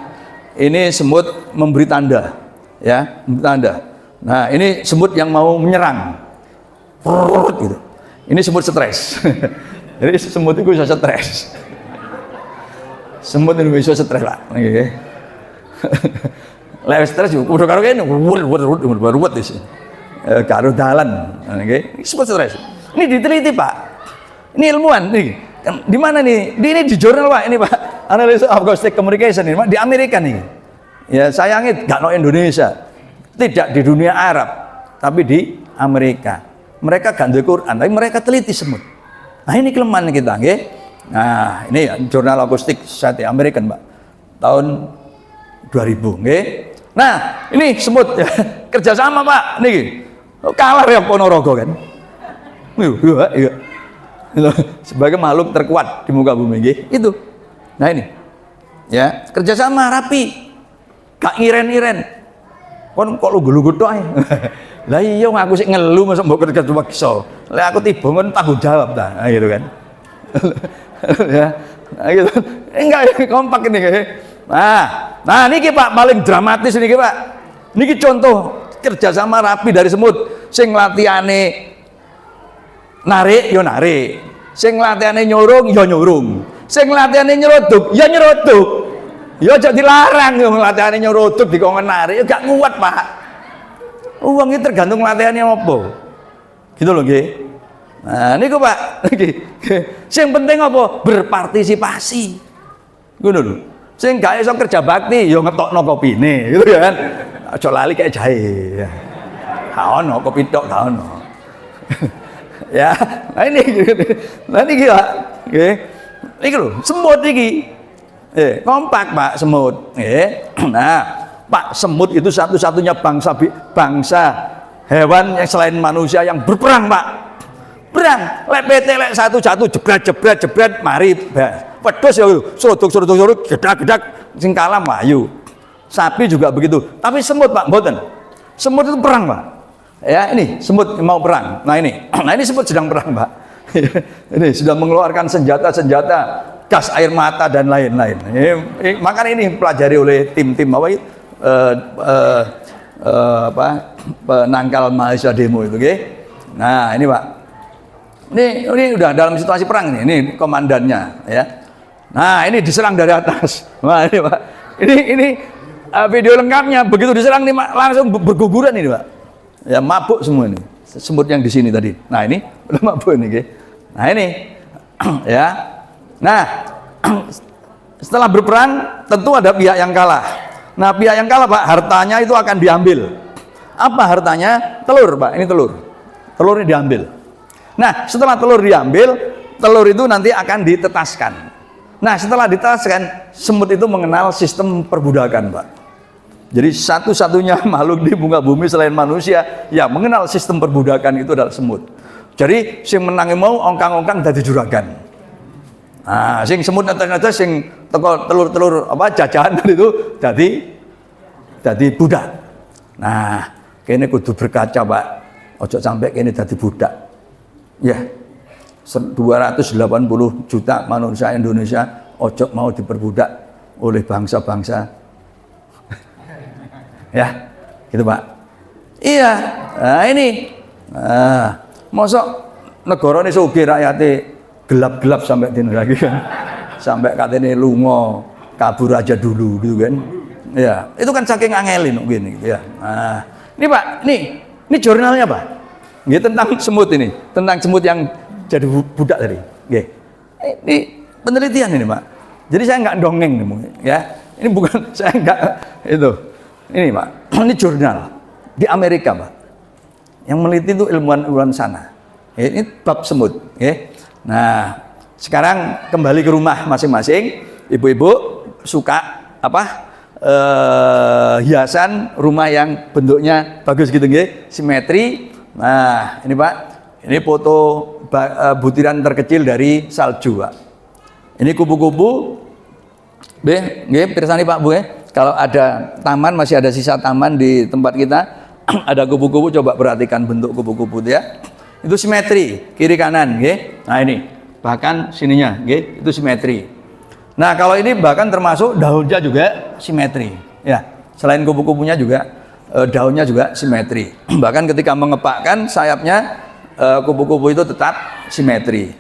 Ini semut memberi tanda, ya, memberi tanda. Nah, ini semut yang mau menyerang, gitu. Ini semut stres. Jadi semut itu bisa stres. Semut itu bisa stres lah. Lewat stres juga, udah karo kene, wut di sini. Karo dalan, ini semut stres. Ini diteliti, Pak. Ini ilmuwan, nih. Di mana nih? Ini di jurnal, Pak. Ini, Pak. Analysis of Acoustic Communication ini, Pak. Di Amerika nih. Ya, sayangnya gak no Indonesia. Tidak di dunia Arab, tapi di Amerika. Mereka gak ada Quran, tapi mereka teliti semut. Nah, ini kelemahan kita, nggih. Nah, ini ya, Jurnal Acoustic Society American, Pak. Tahun 2000, nggih. Nah, ini semut ya. Kerjasama, Pak. Nih. Kalah ya Ponorogo kan. Iya. Sebagai makhluk terkuat di muka bumi, itu. Nah, ini. Ya, kerjasama rapi. Gak iren-iren. Kon kok lugu-lugu tok ae. Lah iya aku sik ngelu mosok mbok kerja paksa. Lah aku tiba kon tanggung jawab ta. Nah, gitu kan. Ya. Nah, gitu. Enggak kompak ini. Nah, Nah, niki Pak paling dramatis niki Pak. Niki contoh kerjasama rapi dari semut. Sing latihane narik yo narik. Sing latihane nyurung yo nyurung. Sing latihane nyeruduk yo nyeruduk. Yo aja dilarang yo latihane nyeruduk dikon narik yo gak kuat Pak. Uang itu tergantung latihannya apa. Gitu loh nggih. Nah, niku Pak niki. Sing penting apa? Berpartisipasi. Ngono lho. Sing gak iso kerja bakti yo ngetokno kopine gitu ya kan. Aja lali kayak jahe. Gak ono kopi tok gak ono. Ya, nah ini Pak. Nggih. Iki lho, semut iki. Kompak Pak semut. Nggih. Nah, Pak semut itu satu-satunya bangsa hewan yang selain manusia yang berperang Pak. Perang, lek PT lek satu jatuh jebret mari pedhos ya seruduk gedak sing kalah mlayu. Sapi juga begitu. Tapi semut Pak mboten. Semut itu perang Pak. Ya ini semut mau perang. Nah ini semut sedang perang Pak. Ini sudah mengeluarkan senjata-senjata, gas air mata dan lain-lain. Makanya ini pelajari oleh tim-tim penangkal mahasiswa demo itu, okay? Nah ini Pak. Ini udah dalam situasi perang ini komandannya ya. Nah ini diserang dari atas. Nah ini Pak. Ini video lengkapnya begitu diserang nih langsung berguguran ini Pak. Ya mabuk semua ini. Semut yang di sini tadi. Nah ini udah mabuk ini. Okay? Nah ini ya. Nah setelah berperang tentu ada pihak yang kalah. Nah pihak yang kalah Pak hartanya itu akan diambil. Apa hartanya? Telur Pak. Ini telur. Telur ini diambil. Nah, setelah telur diambil, telur itu nanti akan ditetaskan. Nah, setelah ditetaskan, semut itu mengenal sistem perbudakan, Pak. Jadi satu-satunya makhluk di muka bumi selain manusia yang mengenal sistem perbudakan itu adalah semut. Jadi, sing menangi mau ongkang-ongkang dadi juragan. Nah, sing semut netes-netes sing teko telur-telur jajahan itu dadi budak. Nah, kene kudu berkaca, Pak. Ojo sampai kene dadi budak. Ya, 280 juta manusia Indonesia ojo mau diperbudak oleh bangsa-bangsa. Ya, gitu Pak. Iya, nah ini, mosok negara ini sugih rakyatnya gelap-gelap sampai dini lagi kan, sampai katanya lungo kabur aja dulu gitu kan. Ya, itu kan saking angelin gini gitu ya. Nah, ini Pak, ini jurnalnya Pak. Nggih, tentang semut ini, tentang semut yang jadi budak tadi. Nggih. Ini penelitian ini, Pak. Jadi saya nggak dongeng nih, ya. Ini bukan saya nggak itu. Ini, Pak. Ini jurnal di Amerika, Pak. Yang meneliti itu ilmuwan-ilmuwan sana. Ini bab semut, nggih. Nah, sekarang kembali ke rumah masing-masing. Ibu-ibu suka apa? Hiasan rumah yang bentuknya bagus gitu, nggih, simetri. Nah, ini Pak, ini foto butiran terkecil dari salju, Pak. Ini kupu-kupu. Nggih, pirsani Pak Bu, kalau ada taman, masih ada sisa taman di tempat kita, ada kupu-kupu, coba perhatikan bentuk kupu-kupu ya. Itu simetri, kiri kanan, nggih. Nah, ini bahkan sininya, nggih, itu simetri. Nah, kalau ini bahkan termasuk daunnya juga simetri, ya. Selain kupu-kupunya juga daunnya juga simetri. Bahkan ketika mengepakkan sayapnya, kupu-kupu itu tetap simetri.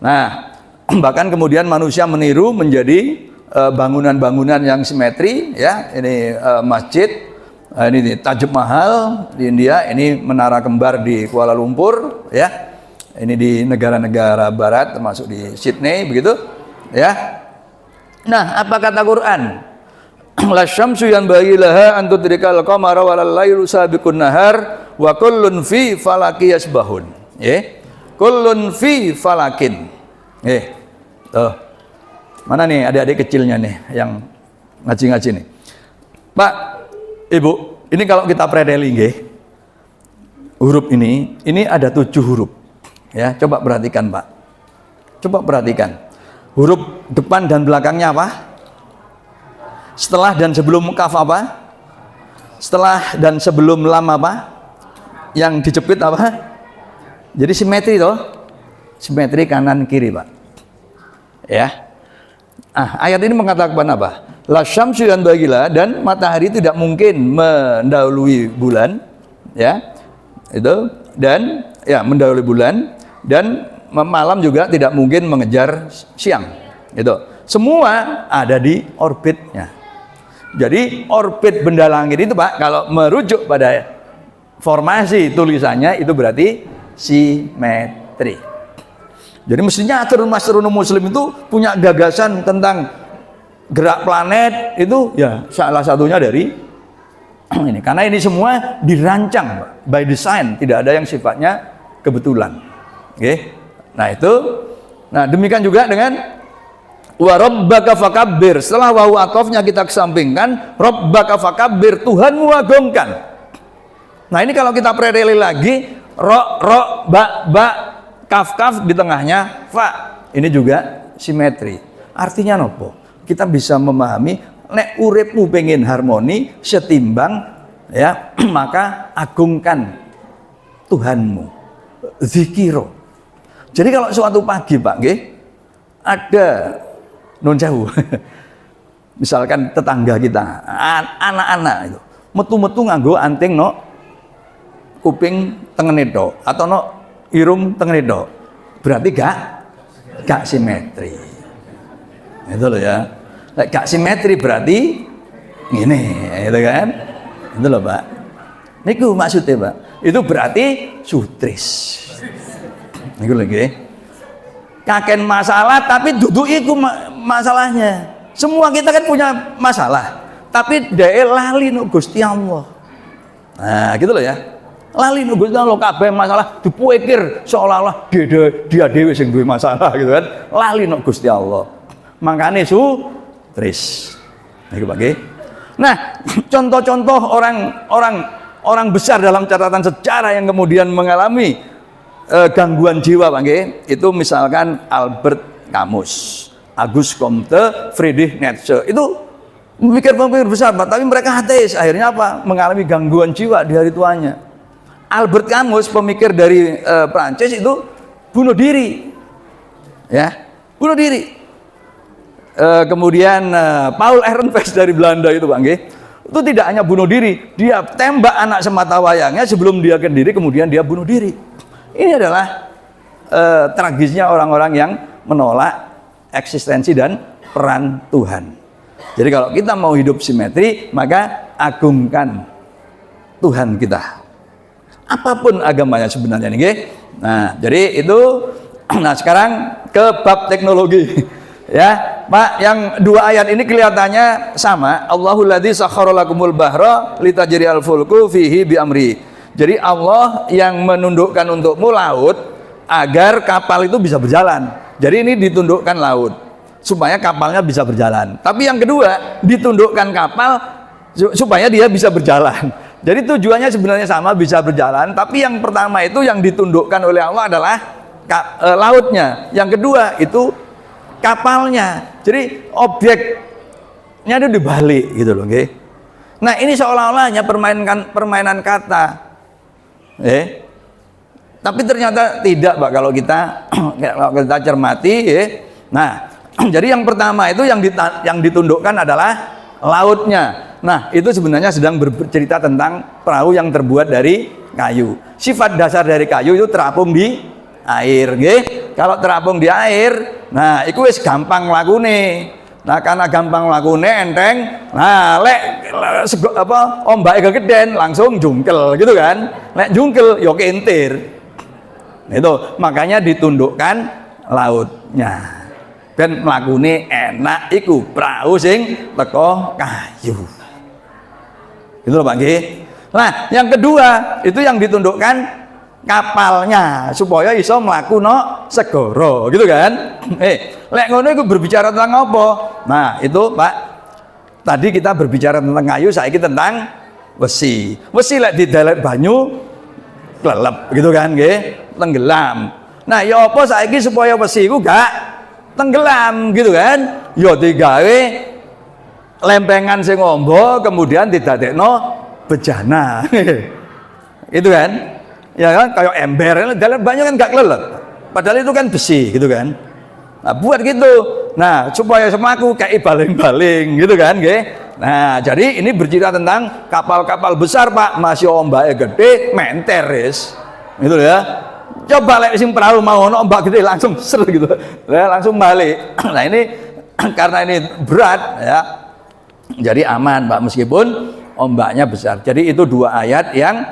Nah, bahkan kemudian manusia meniru menjadi bangunan-bangunan yang simetri. Ya, ini masjid, ini Taj Mahal di India, ini menara kembar di Kuala Lumpur. Ya, ini di negara-negara Barat, termasuk di Sydney, begitu. Ya. Nah, apa kata Quran? La syamsu yanbaghi laha an tudrikal qamara wal lailu sabiqun nahar wa kullun fi falaki yasbahun. Kullun fi falakin. Tuh. Mana nih adik-adik kecilnya nih yang ngaji-ngaji nih. Pak, Ibu, ini kalau kita predeli nggih. Huruf ini ada 7 huruf. Ya, coba perhatikan, Pak. Coba perhatikan. Huruf depan dan belakangnya apa? Setelah dan sebelum kaf apa? Setelah dan sebelum lam apa? Yang dijepit apa? Jadi simetri toh? Simetri kanan kiri, Pak. Ya. Ayat ini mengatakan apa? La syamsu yanbaghilah, dan matahari tidak mungkin mendahului bulan, ya. Itu, dan ya mendahului bulan, dan malam juga tidak mungkin mengejar siang. Gitu. Semua ada di orbitnya. Jadi orbit benda langit itu Pak, kalau merujuk pada formasi tulisannya itu berarti simetri. Jadi mestinya astronom muslim itu punya gagasan tentang gerak planet itu ya salah satunya dari ini. Karena ini semua dirancang Pak, by design, tidak ada yang sifatnya kebetulan. Oke. Nah itu, nah demikian juga dengan wa rabbaka fakabbir. Setelah wawu atofnya kita kesampingkan, rabbaka fakabbir, Tuhanmu agungkan. Nah ini kalau kita predeli lagi, ro ba kaf kaf di tengahnya fa, ini juga simetri. Artinya nopo? Kita bisa memahami nek uripmu pengen harmoni setimbang ya maka agungkan Tuhanmu, zikiro. Jadi kalau suatu pagi Pak nggih ada non jauh misalkan tetangga kita anak-anak itu metu-metu nganggo anting no kuping tengen itu atau no irung tengen itu, berarti gak simetri. Itu loh ya, gak simetri berarti gini, itu kan, itu loh Pak. Niku maksudnya Pak, itu berarti sutris. Niku lagi kakek masalah tapi duduk iku masalahnya. Semua kita kan punya masalah, tapi dae lali no Gusti Allah. Nah, gitu loh ya. Lali no Gusti Allah, kabeh masalah dipikir seolah-olah dia dhewe sing duwe masalah gitu kan. Lali no Gusti Allah. Makane sutris. Niku Pak nggih. Nah, contoh-contoh orang besar dalam catatan sejarah yang kemudian mengalami gangguan jiwa Pak nggih, itu misalkan Albert Camus, Auguste Comte, Friedrich Nietzsche. Itu pemikir-pemikir besar Pak, tapi mereka ateis. Akhirnya apa? Mengalami gangguan jiwa di hari tuanya. Albert Camus, pemikir dari Prancis, itu bunuh diri. Ya, bunuh diri. Kemudian Paul Ehrenfest dari Belanda itu Pak nggih, itu tidak hanya bunuh diri, dia tembak anak sematawayangnya sebelum dia ke diri, kemudian dia bunuh diri. Ini adalah tragisnya orang-orang yang menolak eksistensi dan peran Tuhan. Jadi kalau kita mau hidup simetri, maka agungkan Tuhan kita. Apapun agamanya sebenarnya nih. Nah, jadi itu. Nah, sekarang ke bab teknologi. Ya, Pak, yang dua ayat ini kelihatannya sama. Allahul ladzi sakhkhara lakumul bahra litajriyal fulku fihi bi amri. Jadi Allah yang menundukkan untukmu laut agar kapal itu bisa berjalan. Jadi ini ditundukkan laut supaya kapalnya bisa berjalan. Tapi yang kedua, ditundukkan kapal supaya dia bisa berjalan. Jadi tujuannya sebenarnya sama, bisa berjalan. Tapi yang pertama itu yang ditundukkan oleh Allah adalah lautnya. Yang kedua itu kapalnya. Jadi objeknya itu dibalik gitu loh, okay? Nah, ini seolah-olah hanya permainan kata. Tapi ternyata tidak, Pak, kalau kita cermati, Nah, jadi yang pertama itu yang ditundukkan adalah lautnya. Nah, itu sebenarnya sedang bercerita tentang perahu yang terbuat dari kayu. Sifat dasar dari kayu itu terapung di air, nggih. Kalau terapung di air, nah itu wis gampang lakune. Nah, karena gampang lakune enteng, nah ombake kegeden langsung jungkel gitu kan. Lek jungkel yo kentir. Itu makanya ditundukkan lautnya. Ben mlakune enak iku perahu sing teko kayu. Gitu loh Pak nggih. Nah, yang kedua itu yang ditundukkan kapalnya supaya iso mlaku no segara gitu kan. Lek ngono iku berbicara tentang apa? Nah, itu Pak, tadi kita berbicara tentang kayu, saiki tentang wesi. Wesi lek didelet banyu klelep gitu kan nggih, tenggelam. Nah, ya apa saiki supaya wesi iku gak tenggelam gitu kan? Ya digawe lempengan sing ombo kemudian didadekno bejana. Itu kan? Ya kan kayak ember, dalam banyak kan gak kelelep. Padahal itu kan besi gitu kan. Nah, buat gitu. Nah, supaya semaku kayak baling-baling gitu kan, nggih. Nah, jadi ini bercerita tentang kapal-kapal besar, Pak, masih ombaknya gede, menteris. Gitu ya. Coba lek sing perahu mau ono ombak gede langsung ser gitu. Ya, langsung balik. Nah, ini karena ini berat ya. Jadi aman, Pak, meskipun ombaknya besar. Jadi itu dua ayat yang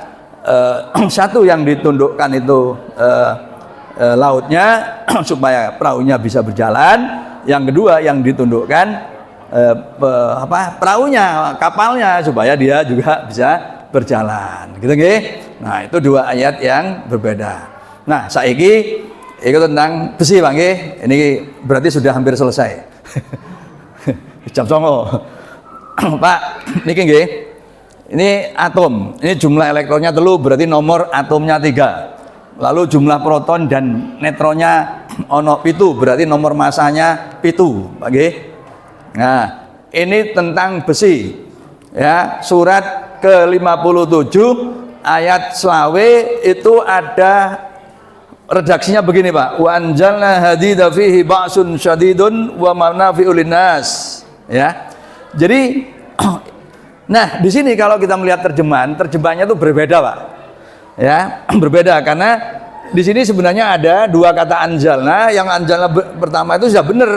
satu yang ditundukkan itu lautnya supaya perahunya bisa berjalan, yang kedua yang ditundukkan perahunya, kapalnya supaya dia juga bisa berjalan gitu nggih. Nah, itu dua ayat yang berbeda. Nah, saiki itu tentang besi, Pak nggih. Ini berarti sudah hampir selesai. Jam 09.00. Pak, niki nggih. Ini atom. Ini jumlah elektronnya telu, berarti nomor atomnya 3. Lalu jumlah proton dan neutronnya ono pitu, berarti nomor masanya pitu, Pak nggih. Nah, ini tentang besi. Ya, surat ke-57 ayat selawe itu ada redaksinya begini, Pak. Wa anjalna hadida fihi ba'sun syadidun wa manafi'ul linnas. Ya. Jadi nah, di sini kalau kita melihat terjemahannya itu berbeda, Pak. Ya, berbeda karena di sini sebenarnya ada dua kata anjalna. Yang anjalna pertama itu sudah benar,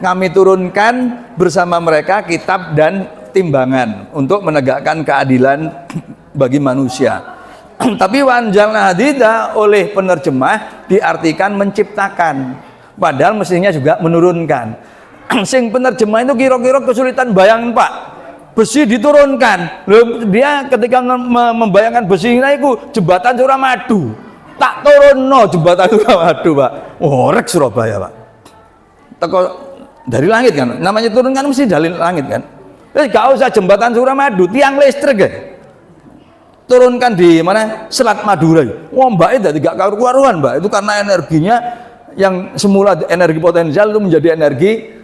kami turunkan bersama mereka kitab dan timbangan untuk menegakkan keadilan bagi manusia. Tapi anjalna hadida oleh penerjemah diartikan menciptakan, padahal mestinya juga menurunkan. Sing penerjemah itu kira-kira kesulitan bayangin, Pak. Besi diturunkan. Loh, dia ketika membayangkan besi ini itu jembatan Suramadu. Tak turunno jembatan Suramadu, Pak. Rek Surabaya, Pak. Teko dari langit kan. Namanya turunkan mesti dari langit kan. Gak usah jembatan Suramadu, tiang listrik ya. Turunkan di mana? Selat Madura. Wah, Mbak, itu gak karu-karuan, Mbak. Itu karena energinya yang semula energi potensial itu menjadi energi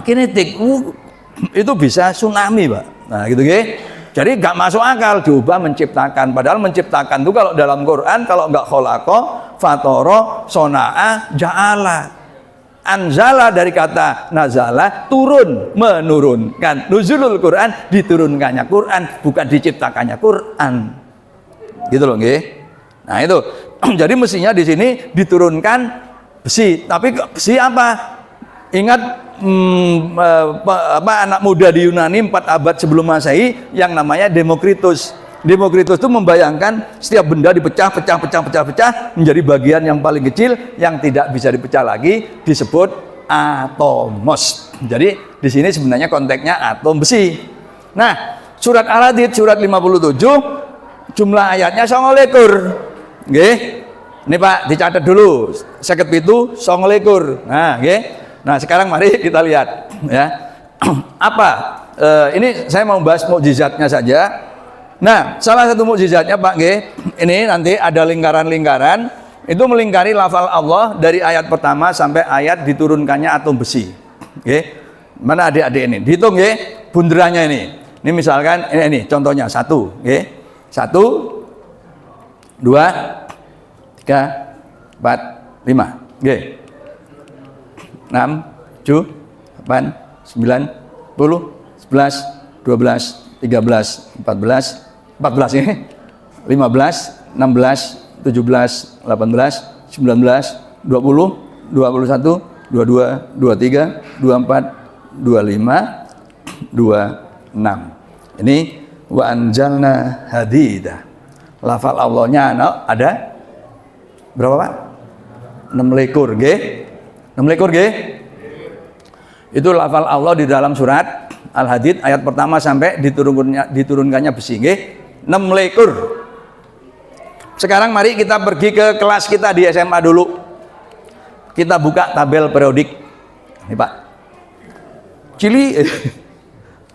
kinetik. Itu bisa tsunami, Pak. Nah, gitu nggih. Jadi gak masuk akal diubah menciptakan. Padahal menciptakan itu kalau dalam Quran kalau enggak khalaqa, fatara, sonaa, ja'ala. Anzala dari kata nazala, turun, menurunkan. Nuzulul Quran, diturunkannya Quran, bukan diciptakannya Quran. Gitu loh nggih. Nah, itu. Jadi mestinya di sini diturunkan besi. Tapi besi apa? Ingat anak muda di Yunani 4 abad sebelum Masehi yang namanya Demokritus. Demokritus itu membayangkan setiap benda dipecah menjadi bagian yang paling kecil yang tidak bisa dipecah lagi, disebut atomos. Jadi di sini sebenarnya konteksnya atom besi. Nah, surat Al-Hadid surat 57 jumlah ayatnya 29. Nggih. Ini Pak dicatat dulu. 57 29. Nah, nggih. Nah, sekarang mari kita lihat ya. Apa? Ini saya mau bahas mukjizatnya saja. Nah, salah satu mukjizatnya Pak nggih, ini nanti ada lingkaran-lingkaran itu melingkari lafal Allah dari ayat pertama sampai ayat diturunkannya atom besi. Nggih. Mana adik-adik ini? Dihitung nggih bunderannya ini. Ini misalkan ini contohnya 1, nggih. 1 2 3 4 5. Nggih. 6, 7, 8, 9, 10, 11, 12, 13, 14, 14 ini, 15, 16, 17, 18, 19, 20, 21, 22, 23, 24, 25, 26. Ini wa anjalna hadida. Lafal Allahnya ada berapa, Pak? 6 lekor, nggih. 6 lekor nggih. Itu lafal Allah di dalam surat Al-Hadid ayat pertama sampai diturunkannya besi, nggih. 6 lekor. Sekarang mari kita pergi ke kelas kita di SMA dulu. Kita buka tabel periodik. Ini, Pak. Cili.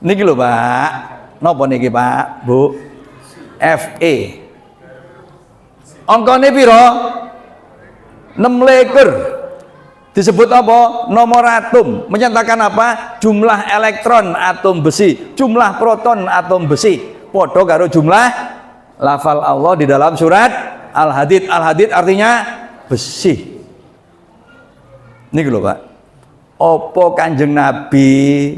Niki lho, Pak. Napa niki, Pak? Bu? FE. Angkane piro? 6 lekor. Disebut apa? Nomor atom. Menyatakan apa? Jumlah elektron atom besi, jumlah proton atom besi. Podo karo jumlah lafal Allah di dalam surat Al-Hadid. Al-Hadid artinya besi. Ini lho, Pak. Apa Kanjeng Nabi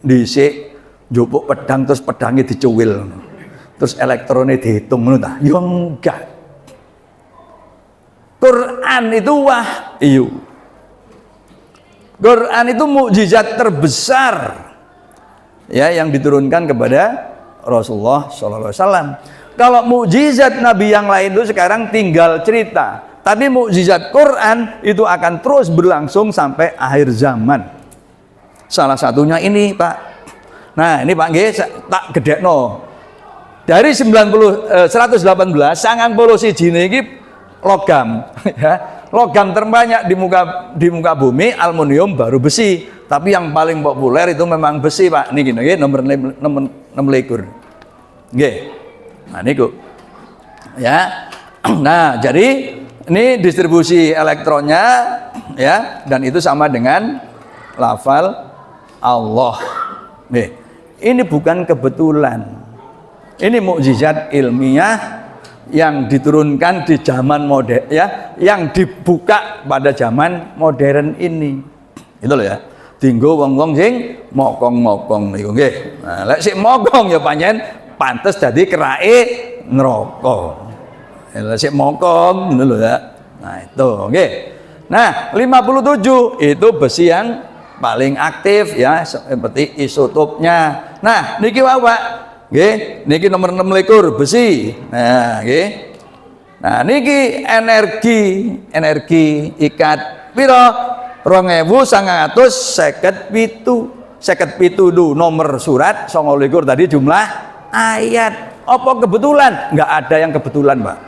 dhisik njupuk pedang terus pedangnya dicuwil. Terus elektronnya dihitung ngono ta? Ya enggak. Quran itu wahyu. Quran itu mukjizat terbesar ya yang diturunkan kepada Rasulullah sallallahu alaihi wasallam. Kalau mukjizat nabi yang lain itu sekarang tinggal cerita. Tapi mukjizat Quran itu akan terus berlangsung sampai akhir zaman. Salah satunya ini, Pak. Nah, ini Pak nggih tak gedekno. Dari 118 sangang polusi jine iki logam ya. Logam terbanyak di muka bumi aluminium baru besi. Tapi yang paling populer itu memang besi, Pak. Niki nggih nomor 26. Nggih. Nah, niku. Ya. Nah, jadi ini distribusi elektronnya ya, dan itu sama dengan lafal Allah. Nih, ini bukan kebetulan. Ini mukjizat ilmiah yang diturunkan di zaman modern ya, yang dibuka pada zaman modern ini. Itu loh ya. Dinggo wong-wong sing mokong-mokong niku nggih. Nah, lek sik mokong ya pancen pantes dadi kerake neraka. Sik mokong ngono lho ya. Nah, itu nggih. Nah, 57 itu besi yang paling aktif ya, seperti isotopnya. Nah, niki wae, Pak. Nggih, niki nomor 26 besi. Nah, nggih. Nah, niki energi ikat pira? 2957 du nomor surat 29 tadi jumlah ayat. Apa kebetulan? Enggak ada yang kebetulan, Pak.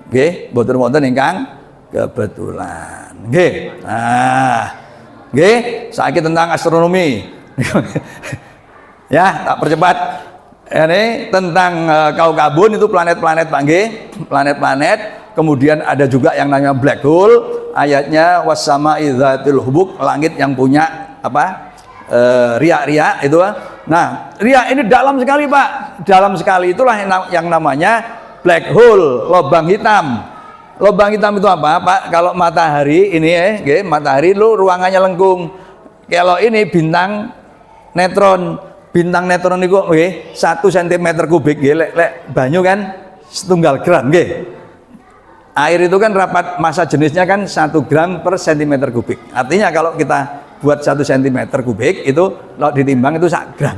Nggih, mboten wonten ingkang kebetulan. Nggih. Nah, nggih, saiki tentang astronomi. Ya, tak percepat. Ini tentang kaukabun itu planet-planet, Pak nggih. Planet-planet. Kemudian ada juga yang namanya black hole. Ayatnya wassama'i dzatil hubuk, langit yang punya apa? Riak-riak itu. Nah, riak ini dalam sekali, Pak. Dalam sekali itulah yang namanya black hole, lubang hitam. Lubang hitam itu apa, Pak? Kalau matahari ini matahari lu ruangannya lengkung. Kalau ini bintang neutron. Bintang neutron itu 1 cm kubik nggih, lek banyu kan setunggal gram nggih. Air itu kan rapat massa jenisnya kan 1 gram per cm kubik. Artinya kalau kita buat 1 cm kubik itu kalau ditimbang itu 1 gram.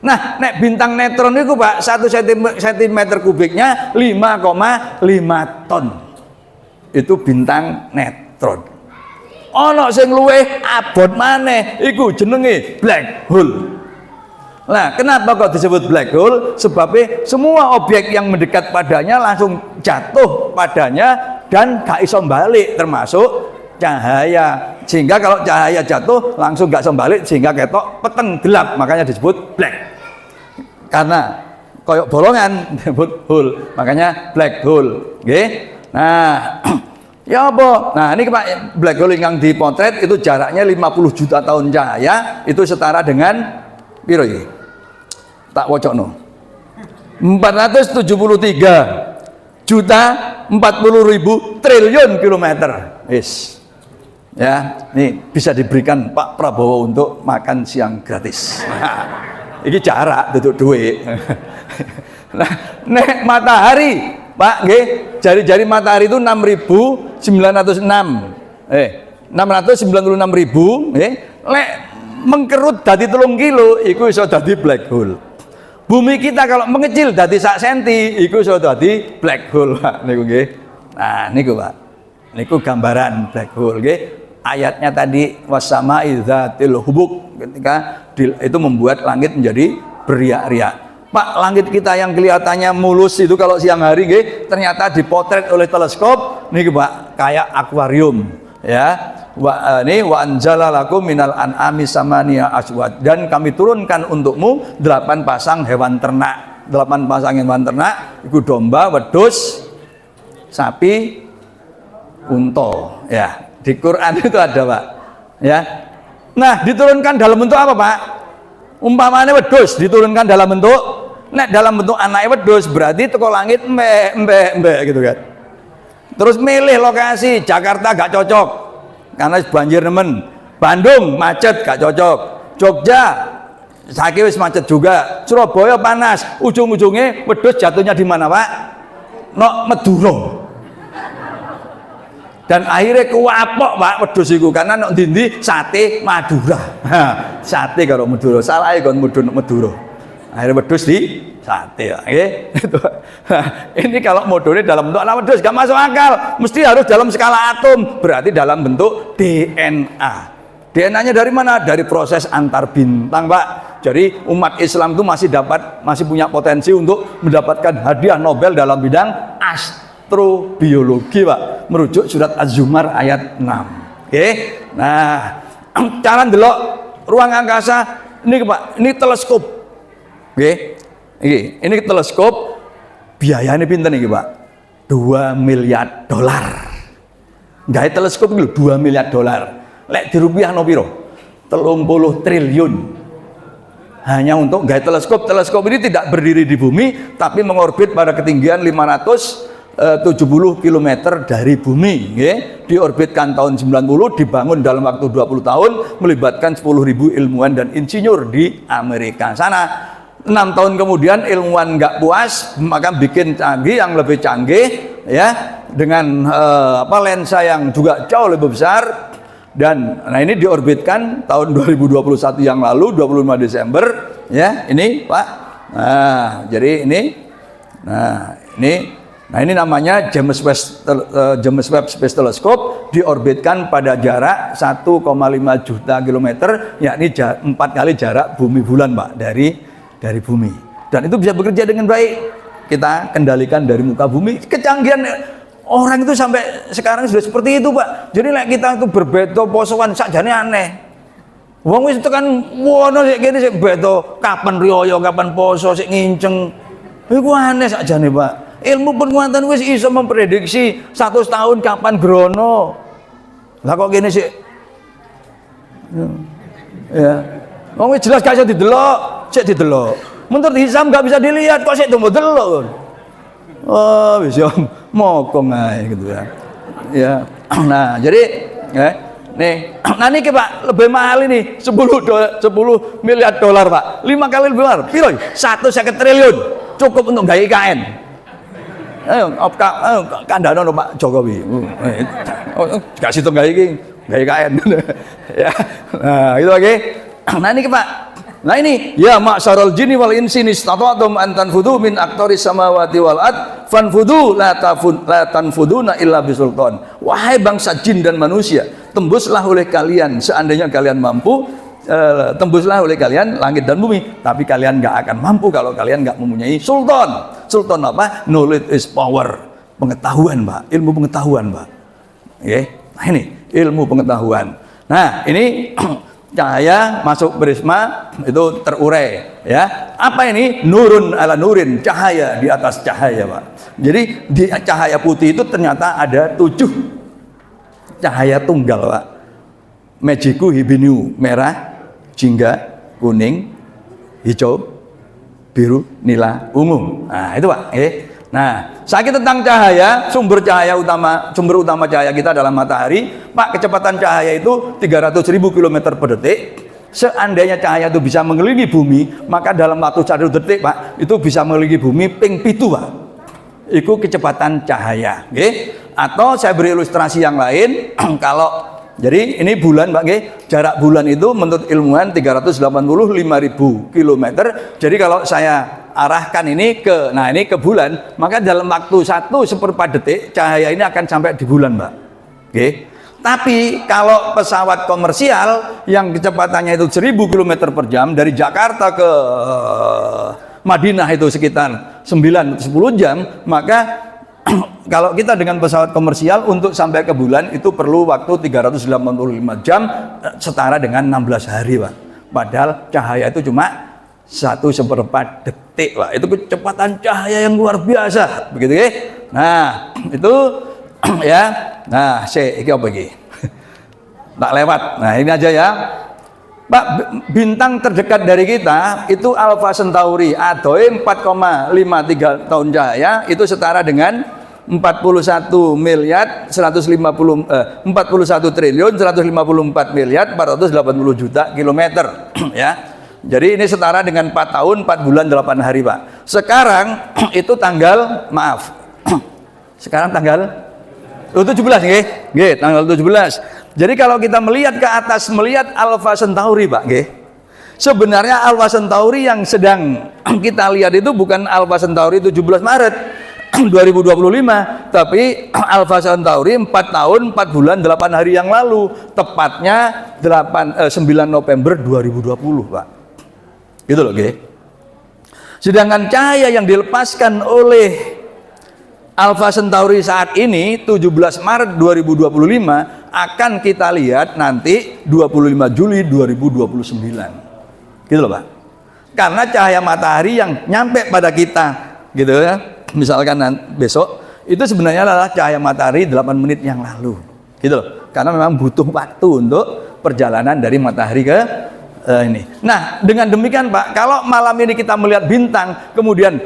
Nah, nek bintang neutron itu, Pak, 1 cm kubiknya 5,5 ton. Itu bintang neutron. Ana sing luwih abot maneh, iku jenenge black hole. Nah, kenapa kok disebut black hole? Sebabnya semua objek yang mendekat padanya langsung jatuh padanya dan gak iso balik, termasuk cahaya. Sehingga kalau cahaya jatuh langsung gak iso balik, sehingga ketok peteng gelap, makanya disebut black. Karena koyok bolongan disebut hole, makanya black hole. Nggih. Nah, ya apa? Nah, ini Pak, black hole yang dipotret itu jaraknya 50 juta tahun cahaya, itu setara dengan piro iki? Tak wocokno. 473 juta 40.000 triliun kilometer. Yes. Ya, ini bisa diberikan Pak Prabowo untuk makan siang gratis. Ini jarak duduk duit. Nah, nek matahari, Pak nggih, jari-jari matahari itu 6.906. 696.000 nggih. Lek mengkerut dadi 3 kilo iku iso dadi black hole. Bumi kita kalau mengecil dadi 1 senti iku iso dadi black hole, Pak niku nggih. Nah, niku Pak. Niku gambaran black hole nggih. Ayatnya tadi wassama'i dzatil hubuk, ketika itu membuat langit menjadi beriak-riak. Pak, langit kita yang kelihatannya mulus itu kalau siang hari nggih, ternyata dipotret oleh teleskop niki Pak, kayak akuarium ya. Wa anzala lakum minal an'ami samaniya aswad, dan kami turunkan untukmu 8 pasang hewan ternak. 8 pasang hewan ternak iku domba, wedhus, sapi, unta ya. Di Quran itu ada, Pak. Ya. Nah, diturunkan dalam bentuk apa, Pak? Umpamanya wedhus diturunkan dalam bentuk, nek dalam bentuk anake wedhus berarti teko langit mbek gitu kan. Terus milih lokasi, Jakarta gak cocok karena banjir nemen. Bandung macet gak cocok. Jogja saiki wis macet juga. Surabaya panas, ujung-ujungnya wedhus jatuhnya di mana, Pak? Nok Madura. Dan akhirnya kuapok, Pak, wedhus iku karena nok ndi sate Madura. Sate karo Madura, salah kon Madura. Akhirnya wedhus di sate ya, ini kalau modulnya dalam bentuk anak wedhus gak masuk akal, mesti harus dalam skala atom, berarti dalam bentuk DNA. DNA-nya dari mana? Dari proses antar bintang, Pak. Jadi umat Islam itu masih punya potensi untuk mendapatkan hadiah Nobel dalam bidang astrobiologi, Pak. Merujuk surat Az-Zumar ayat 6. Oke. Nah, cara ndelok ruang angkasa ini, Pak. Ini teleskop. Oke. Ini teleskop biayanya pinten iki, Pak? 2 miliar dolar. Gawe teleskop iki 2 miliar dolar. Lek di rupiah no piro? 30 triliun. Hanya untuk gawe teleskop. Teleskop ini tidak berdiri di bumi tapi mengorbit pada ketinggian 570 km dari bumi, nggih. Diorbitkan tahun 90, dibangun dalam waktu 20 tahun, melibatkan 10.000 ilmuwan dan insinyur di Amerika sana. 6 tahun kemudian ilmuwan nggak puas, maka bikin canggih yang lebih canggih ya, dengan lensa yang juga jauh lebih besar. Dan nah ini diorbitkan tahun 2021 yang lalu, 25 Desember ya, ini Pak. Nah, jadi ini ini namanya James Webb Space Telescope, diorbitkan pada jarak 1,5 juta kilometer, yakni 4 kali jarak bumi bulan, Pak, dari bumi. Dan itu bisa bekerja dengan baik. Kita kendalikan dari muka bumi. Kecanggihan orang itu sampai sekarang sudah seperti itu, Pak. Jadi kita itu berbeto posoan sakjane aneh. Wong wis tekan wono sik kene sik beto kapan riyo kapan poso sik nginceng. Iku aneh sakjane, Pak. Ilmu penguatan wis iso memprediksi 100 tahun kapan grono. Lah kok kene sik ya. Wong wis jelas gak iso didelok, sik didelok. Menurut hisam gak bisa dilihat, kok sik tunggu delok. Oh, wis yo mokong ae gitu ya. Ya. Nah, jadi ya, nih, nah ini Pak, lebih mahal ini 10 miliar dolar, Pak. 5 kali lebih mahal. Piro? 150 triliun. Cukup untuk gawe IKN. Ayo, kandhane Pak Jokowi. Gak situ gawe iki, gawe IKN. Ya. Nah, itu lagi. Nah, ini Pak. Nah ini, ya ma'syarul jinni wal insi istata'tum an tanfudu min aqtaris samawati wal ard fanfudu la tanfuduna illa bisultan. Wahai bangsa jin dan manusia, tembuslah oleh kalian seandainya kalian mampu, tembuslah oleh kalian langit dan bumi, tapi kalian nggak akan mampu kalau kalian nggak mempunyai sultan. Sultan apa? Knowledge is power. Pengetahuan, Pak. Ilmu pengetahuan, Pak. Oke. Nah ini ilmu pengetahuan. Nah ini cahaya masuk prisma itu terurai ya. Apa ini? Nurun ala nurin, cahaya di atas cahaya, Pak. Jadi di cahaya putih itu ternyata ada 7 cahaya tunggal, Pak. Mejiku hibiniu, merah, jingga, kuning, hijau, biru, nila, ungu. Nah, itu, Pak. Nah, sakit tentang cahaya, sumber utama cahaya kita adalah matahari. Pak, kecepatan cahaya itu 300.000 km per detik. Seandainya cahaya itu bisa mengelilingi bumi, maka dalam waktu 1 detik, Pak, itu bisa mengelilingi bumi ping 7, Pak. Itu kecepatan cahaya, okay? Atau saya beri ilustrasi yang lain. Kalau jadi ini bulan, Pak, okay? Jarak bulan itu menurut ilmuwan 385.000 km. Jadi kalau saya arahkan ini ke bulan, maka dalam waktu 1/4 detik cahaya ini akan sampai di bulan, Pak. Oke. Tapi kalau pesawat komersial yang kecepatannya itu 1000 km per jam dari Jakarta ke Madinah itu sekitar 9-10 jam, maka kalau kita dengan pesawat komersial untuk sampai ke bulan itu perlu waktu 385 jam, setara dengan 16 hari, Pak. Padahal cahaya itu cuma 1/4 detik, Pak. Itu kecepatan cahaya yang luar biasa, begitu ya. Nah, itu ya. Nah, ini apa ini? Tak lewat. Nah, ini aja ya. Pak, bintang terdekat dari kita itu Alpha Centauri, adoe 4,53 tahun cahaya, itu setara dengan 41 miliar 41 triliun 154 miliar 480 juta kilometer ya. Jadi ini setara dengan 4 tahun 4 bulan 8 hari Pak. Sekarang itu tanggal maaf. Sekarang tanggal 17 nggih. Nggih, tanggal 17. Jadi kalau kita melihat ke atas melihat Alpha Centauri Pak nggih. Sebenarnya Alpha Centauri yang sedang kita lihat itu bukan Alpha Centauri 17 Maret 2025, tapi Alpha Centauri 4 tahun 4 bulan 8 hari yang lalu, tepatnya 9 November 2020 Pak. Gitu loh nggih. Sedangkan cahaya yang dilepaskan oleh Alpha Centauri saat ini 17 Maret 2025 akan kita lihat nanti 25 Juli 2029. Gitu loh Pak. Karena cahaya matahari yang nyampe pada kita gitu ya. Misalkan besok itu sebenarnya adalah cahaya matahari 8 menit yang lalu. Gitu loh. Karena memang butuh waktu untuk perjalanan dari matahari ke ini. Nah, dengan demikian Pak, kalau malam ini kita melihat bintang, kemudian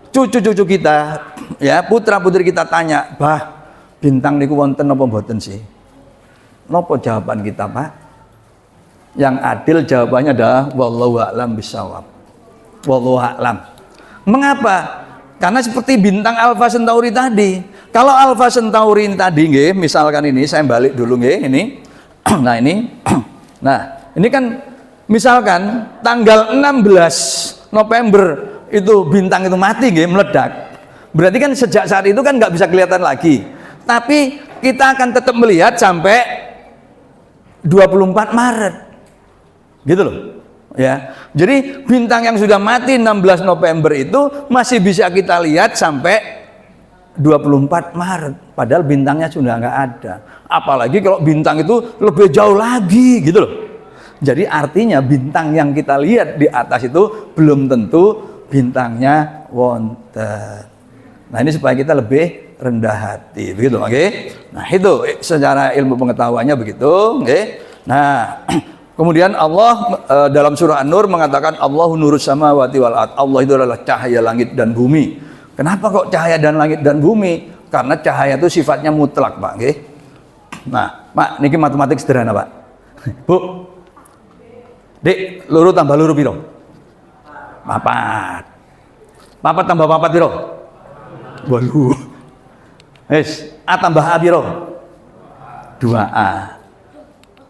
cucu-cucu kita, ya putra-putri kita tanya, "Bah, bintang niku wonten napa mboten sih?" Napa jawaban kita, Pak? Yang adil jawabannya adalah wallahu a'lam bishawab. Wallahu a'lam. Mengapa? Karena seperti bintang Alpha Centauri tadi. Kalau Alpha Centauri tadi nggih, misalkan ini saya balik dulu nggih ini. Nah, ini. Nah, ini kan misalkan tanggal 16 November itu bintang itu mati nggih, meledak. Berarti kan sejak saat itu kan nggak bisa kelihatan lagi. Tapi kita akan tetap melihat sampai 24 Maret. Gitu loh. Ya. Jadi bintang yang sudah mati 16 November itu masih bisa kita lihat sampai 24 Maret. Padahal bintangnya sudah nggak ada. Apalagi kalau bintang itu lebih jauh lagi gitu loh. Jadi artinya bintang yang kita lihat di atas itu belum tentu bintangnya wonten. Nah, ini supaya kita lebih rendah hati, begitu, oke? Nah, itu secara ilmu pengetahuannya begitu, oke? Nah, kemudian Allah dalam surah An-Nur mengatakan Allahu nurus samawati wal ard. Allah itu adalah cahaya langit dan bumi. Kenapa kok cahaya dan langit dan bumi? Karena cahaya itu sifatnya mutlak, Pak, oke? Nah, Pak, niki matematik sederhana, Pak. Bu. Dik, loro tambah loro piro? Papat. Papat tambah papat piro? 8. Wis, A tambah A piro? 2A.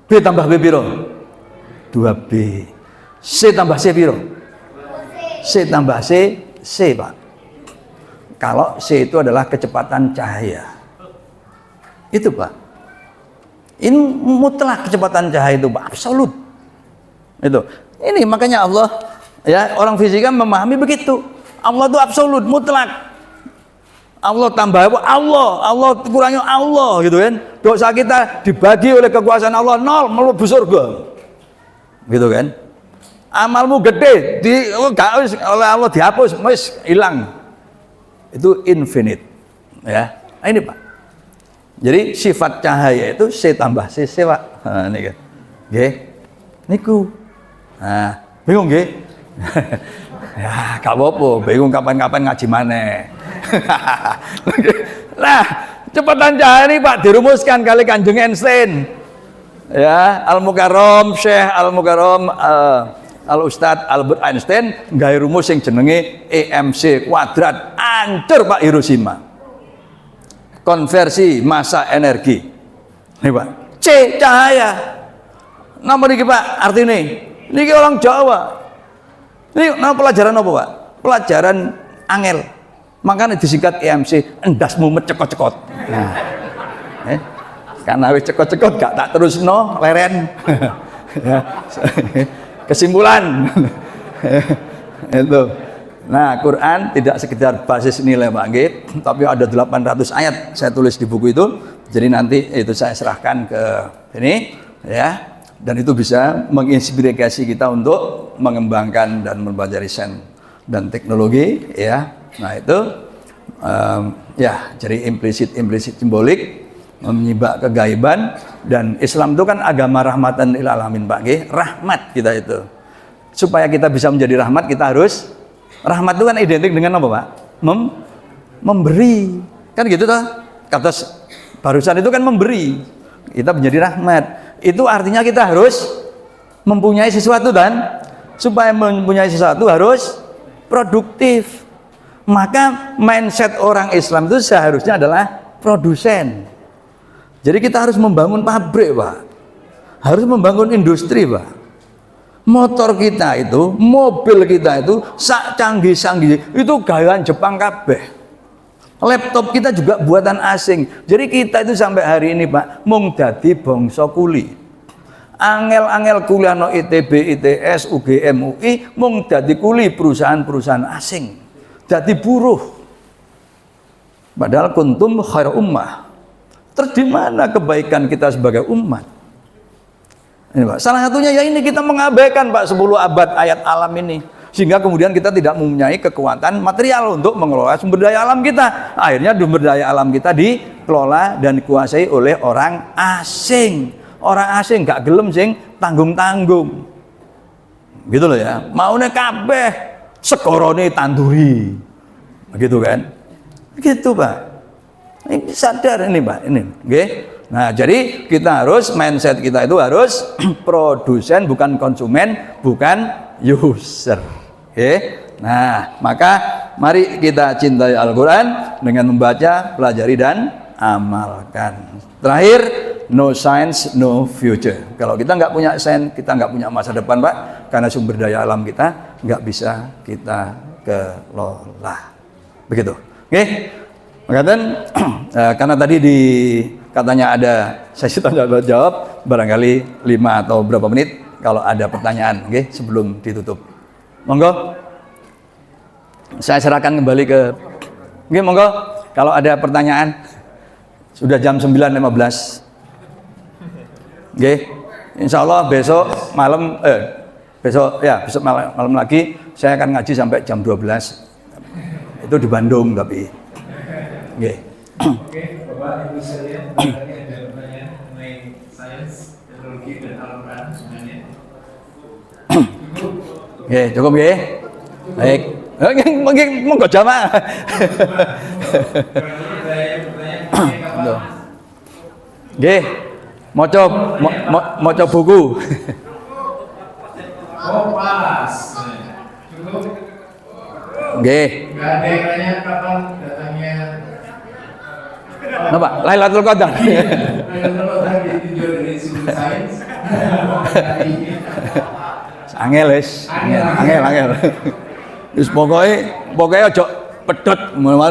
B tambah B piro? 2B. C tambah C piro? C tambah C, C, Pak. Kalau C itu adalah kecepatan cahaya. Itu, Pak. Ini mutlak kecepatan cahaya itu, Pak, absolut. Itu. Ini makanya Allah, ya, orang fisika memahami begitu. Allah itu absolut, mutlak. Allah tambah Allah kurangi Allah gitu kan. Dosa kita dibagi oleh kekuasaan Allah 0 mlebu surga. Gitu kan. Amalmu gede gak oleh Allah dihapus, wis hilang. Itu infinite. Ya. Nah, ini Pak. Jadi sifat cahaya itu C tambah C, Pak. Nah, ini kan. Nggih. Niku. Nah, bingung nggih? Ya, gak apa-apa, bingung kapan-kapan ngaji maneh. Nah, kecepatan cahaya ini Pak dirumuskan kali Kanjeng Einstein. Ya, Al-Mukarram Syekh Al-Mukarram Al-Ustadz Albert Einstein gawe rumus yang jenenge EMC kuadrat, ancur Pak Hiroshima. Konversi massa energi. Nih Pak, C cahaya. Nama niki Pak artine? Niki orang Jawa. Ini pelajaran apa Pak? Pelajaran angel. Makanya disingkat EMC, endasmu cekot-cekot. Nah, karena wis cekot-cekot gak tak terus no leren. Kesimpulan itu. Nah, Quran tidak sekedar basis nilai Pak Git, tapi ada 800 ayat saya tulis di buku itu. Jadi nanti itu saya serahkan ke ini, ya. Dan itu bisa menginspirasi kita untuk mengembangkan dan mempelajari sains dan teknologi, ya. Nah itu ya, jadi implisit simbolik menyibak kegaiban. Dan Islam itu kan agama rahmatan lil alamin Pak G, rahmat kita itu. Supaya kita bisa menjadi rahmat, kita harus rahmat itu kan identik dengan apa Pak? Memberi. Kan gitu toh. Kata barusan itu kan memberi. Kita menjadi rahmat. Itu artinya kita harus mempunyai sesuatu dan supaya mempunyai sesuatu harus produktif. Maka mindset orang Islam itu seharusnya adalah produsen. Jadi kita harus membangun pabrik, Pak. Harus membangun industri, Pak. Motor kita itu, mobil kita itu sak canggih-canggih itu gayaan Jepang kabeh. Laptop kita juga buatan asing. Jadi kita itu sampai hari ini, Pak, mung dadi bangsa kuli. Angel-angel kuliah no ITB, ITS, UGM, UI mung dadi kuli perusahaan-perusahaan asing. Dadi buruh. Padahal kuntum khair ummah. Terus di mana kebaikan kita sebagai umat? Ini, Pak. Salah satunya ya ini kita mengabaikan, Pak, 10 abad ayat alam ini. Sehingga kemudian kita tidak mempunyai kekuatan material untuk mengelola sumber daya alam kita. Akhirnya sumber daya alam kita dikelola dan dikuasai oleh orang asing. Orang asing gak gelem sing tanggung-tanggung. Gitu loh ya. Maune kabeh sekorone tanduri. Begitu kan? Begitu, Pak. Ini sadar ini, Pak. Ini, nggih. Nah, jadi kita harus mindset kita itu harus produsen bukan konsumen, bukan user. Oke. Nah, maka mari kita cintai Al-Qur'an dengan membaca, pelajari dan amalkan. Terakhir, no science, no future. Kalau kita nggak punya sains, kita nggak punya masa depan, Pak, karena sumber daya alam kita nggak bisa kita kelola. Begitu. Oke. Makanya karena tadi katanya ada sesi tanya jawab, barangkali 5 atau berapa menit kalau ada pertanyaan, okay, sebelum ditutup. Monggo. Saya serahkan kembali ke monggo kalau ada pertanyaan. Sudah jam 9.15. Insya Allah besok malam besok malam lagi saya akan ngaji sampai jam 12. Itu di Bandung tapi. Oke, Bapak Ibu sekalian, tadi ada pertanyaan mengenai sains, teknologi dan Al-Quran sebenarnya. Oke, cukup ya. Baik. Monggo jamaah. Oke, maca buku. Oh, pas. Cukup. Oke. Enggak ada yang nanya kapan datangnya. Napa? Lailatul Qadar. Lailatul Qadar ditinjau dari sudut sains. Angel wis. Angel. Wis pokoke aja pedhot,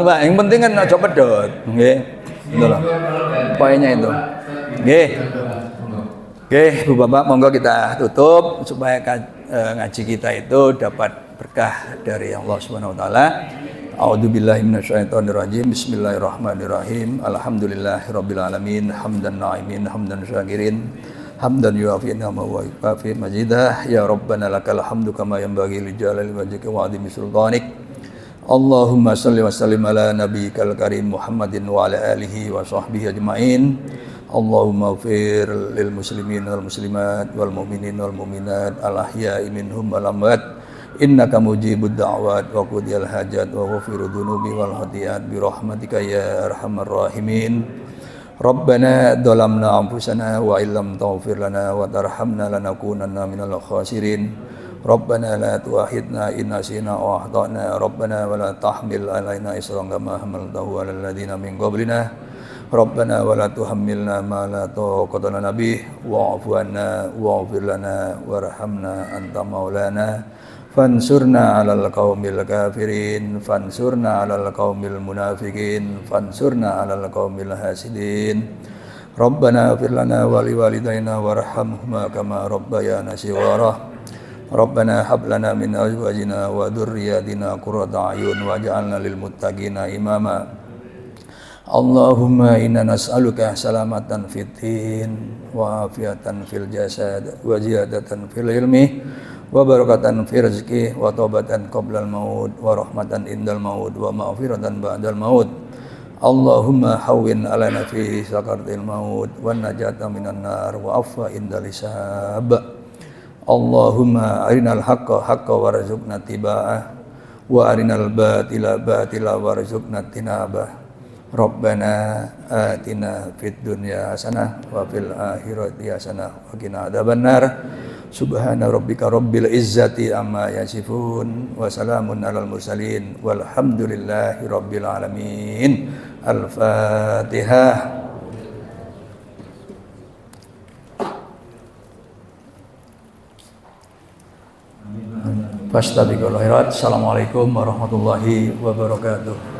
Pak. Yang penting kan aja pedhot. Nggih. Itu loh. Poinnya itu. Nggih. Oke, Bu Bapak, monggo kita tutup supaya ngaji kita itu dapat berkah dari Allah Subhanahu wa taala. A'udzubillahi minasyaitonirrajim. Bismillahirrahmanirrahim. Alhamdulillahirabbil alamin. Hamdan na'imin, hamdan syakirin. Hamdan yuafi ni'amahu wa yukafi majidah. Ya Rabbana lakal hamdu kama yanbaghi li jalali wajhika wa 'azimi sultanik. Allahumma shalli wa sallim ala nabiyyikal karim Muhammadin wa ala alihi wa sahbihi ajmain. Allahumma ighfir lil muslimin wal muslimat wal mu'minin wal mu'minat al ahya'i minhum wal amwat. Innaka mujibud da'wat wa qudiyal hajat wa ghafiru dhunubi wal khati'at bi rahmatika ya arhamar rahimin. Rabbana dhalamna anfusana wa illam taghfir lana wa tarhamna lanakunanna minal khasirin. Rabbana la tu'akhidna in nasina aw akhtana. Rabbana wa la tahmil alaina isran kama hamaltahu 'alal ladzina min qablina. Rabbana wa la tuhammilna ma la taqata lana bih wa'fu 'anna waghfir lana warhamna anta maulana. Fansurna 'alal qaumil kafirin, fansurna 'alal qaumil munafiqin, fansurna 'alal qaumil hasidin. Rabbana ighfir lana wa liwalidayna warhamhuma kama rabbayana shighara. Rabbana hab lana min azwajina wa dhurriyyatina qurrata a'yun waj'alna lil muttaqina imama. Allahumma inna nas'aluka salamatan fid din wa afiatan fil jasad wa ziyadatan fil ilmi wa barakatan fi rizqi wa taubatan qabla al-maut wa rahmatan indal maut wa maghfiratan ba'dal maut. Allahumma hawwin alana fi sakaratil maut wa najata minan nar wa afwa indal hisab. Allahumma arinal haqqa haqqa warzuqna tiba'ah wa arinal batila batila warzuqna tinabah. Rabbana atina fid dunya hasanah wa fil akhirati hasanah wa qina adzabannar. Subhana rabbika rabbil izzati amma yasifun wa salamun alal mursalin walhamdulillahi rabbil alamin. Al-Fatihah. Fastabiqul khairat. Assalamualaikum warahmatullahi wabarakatuh.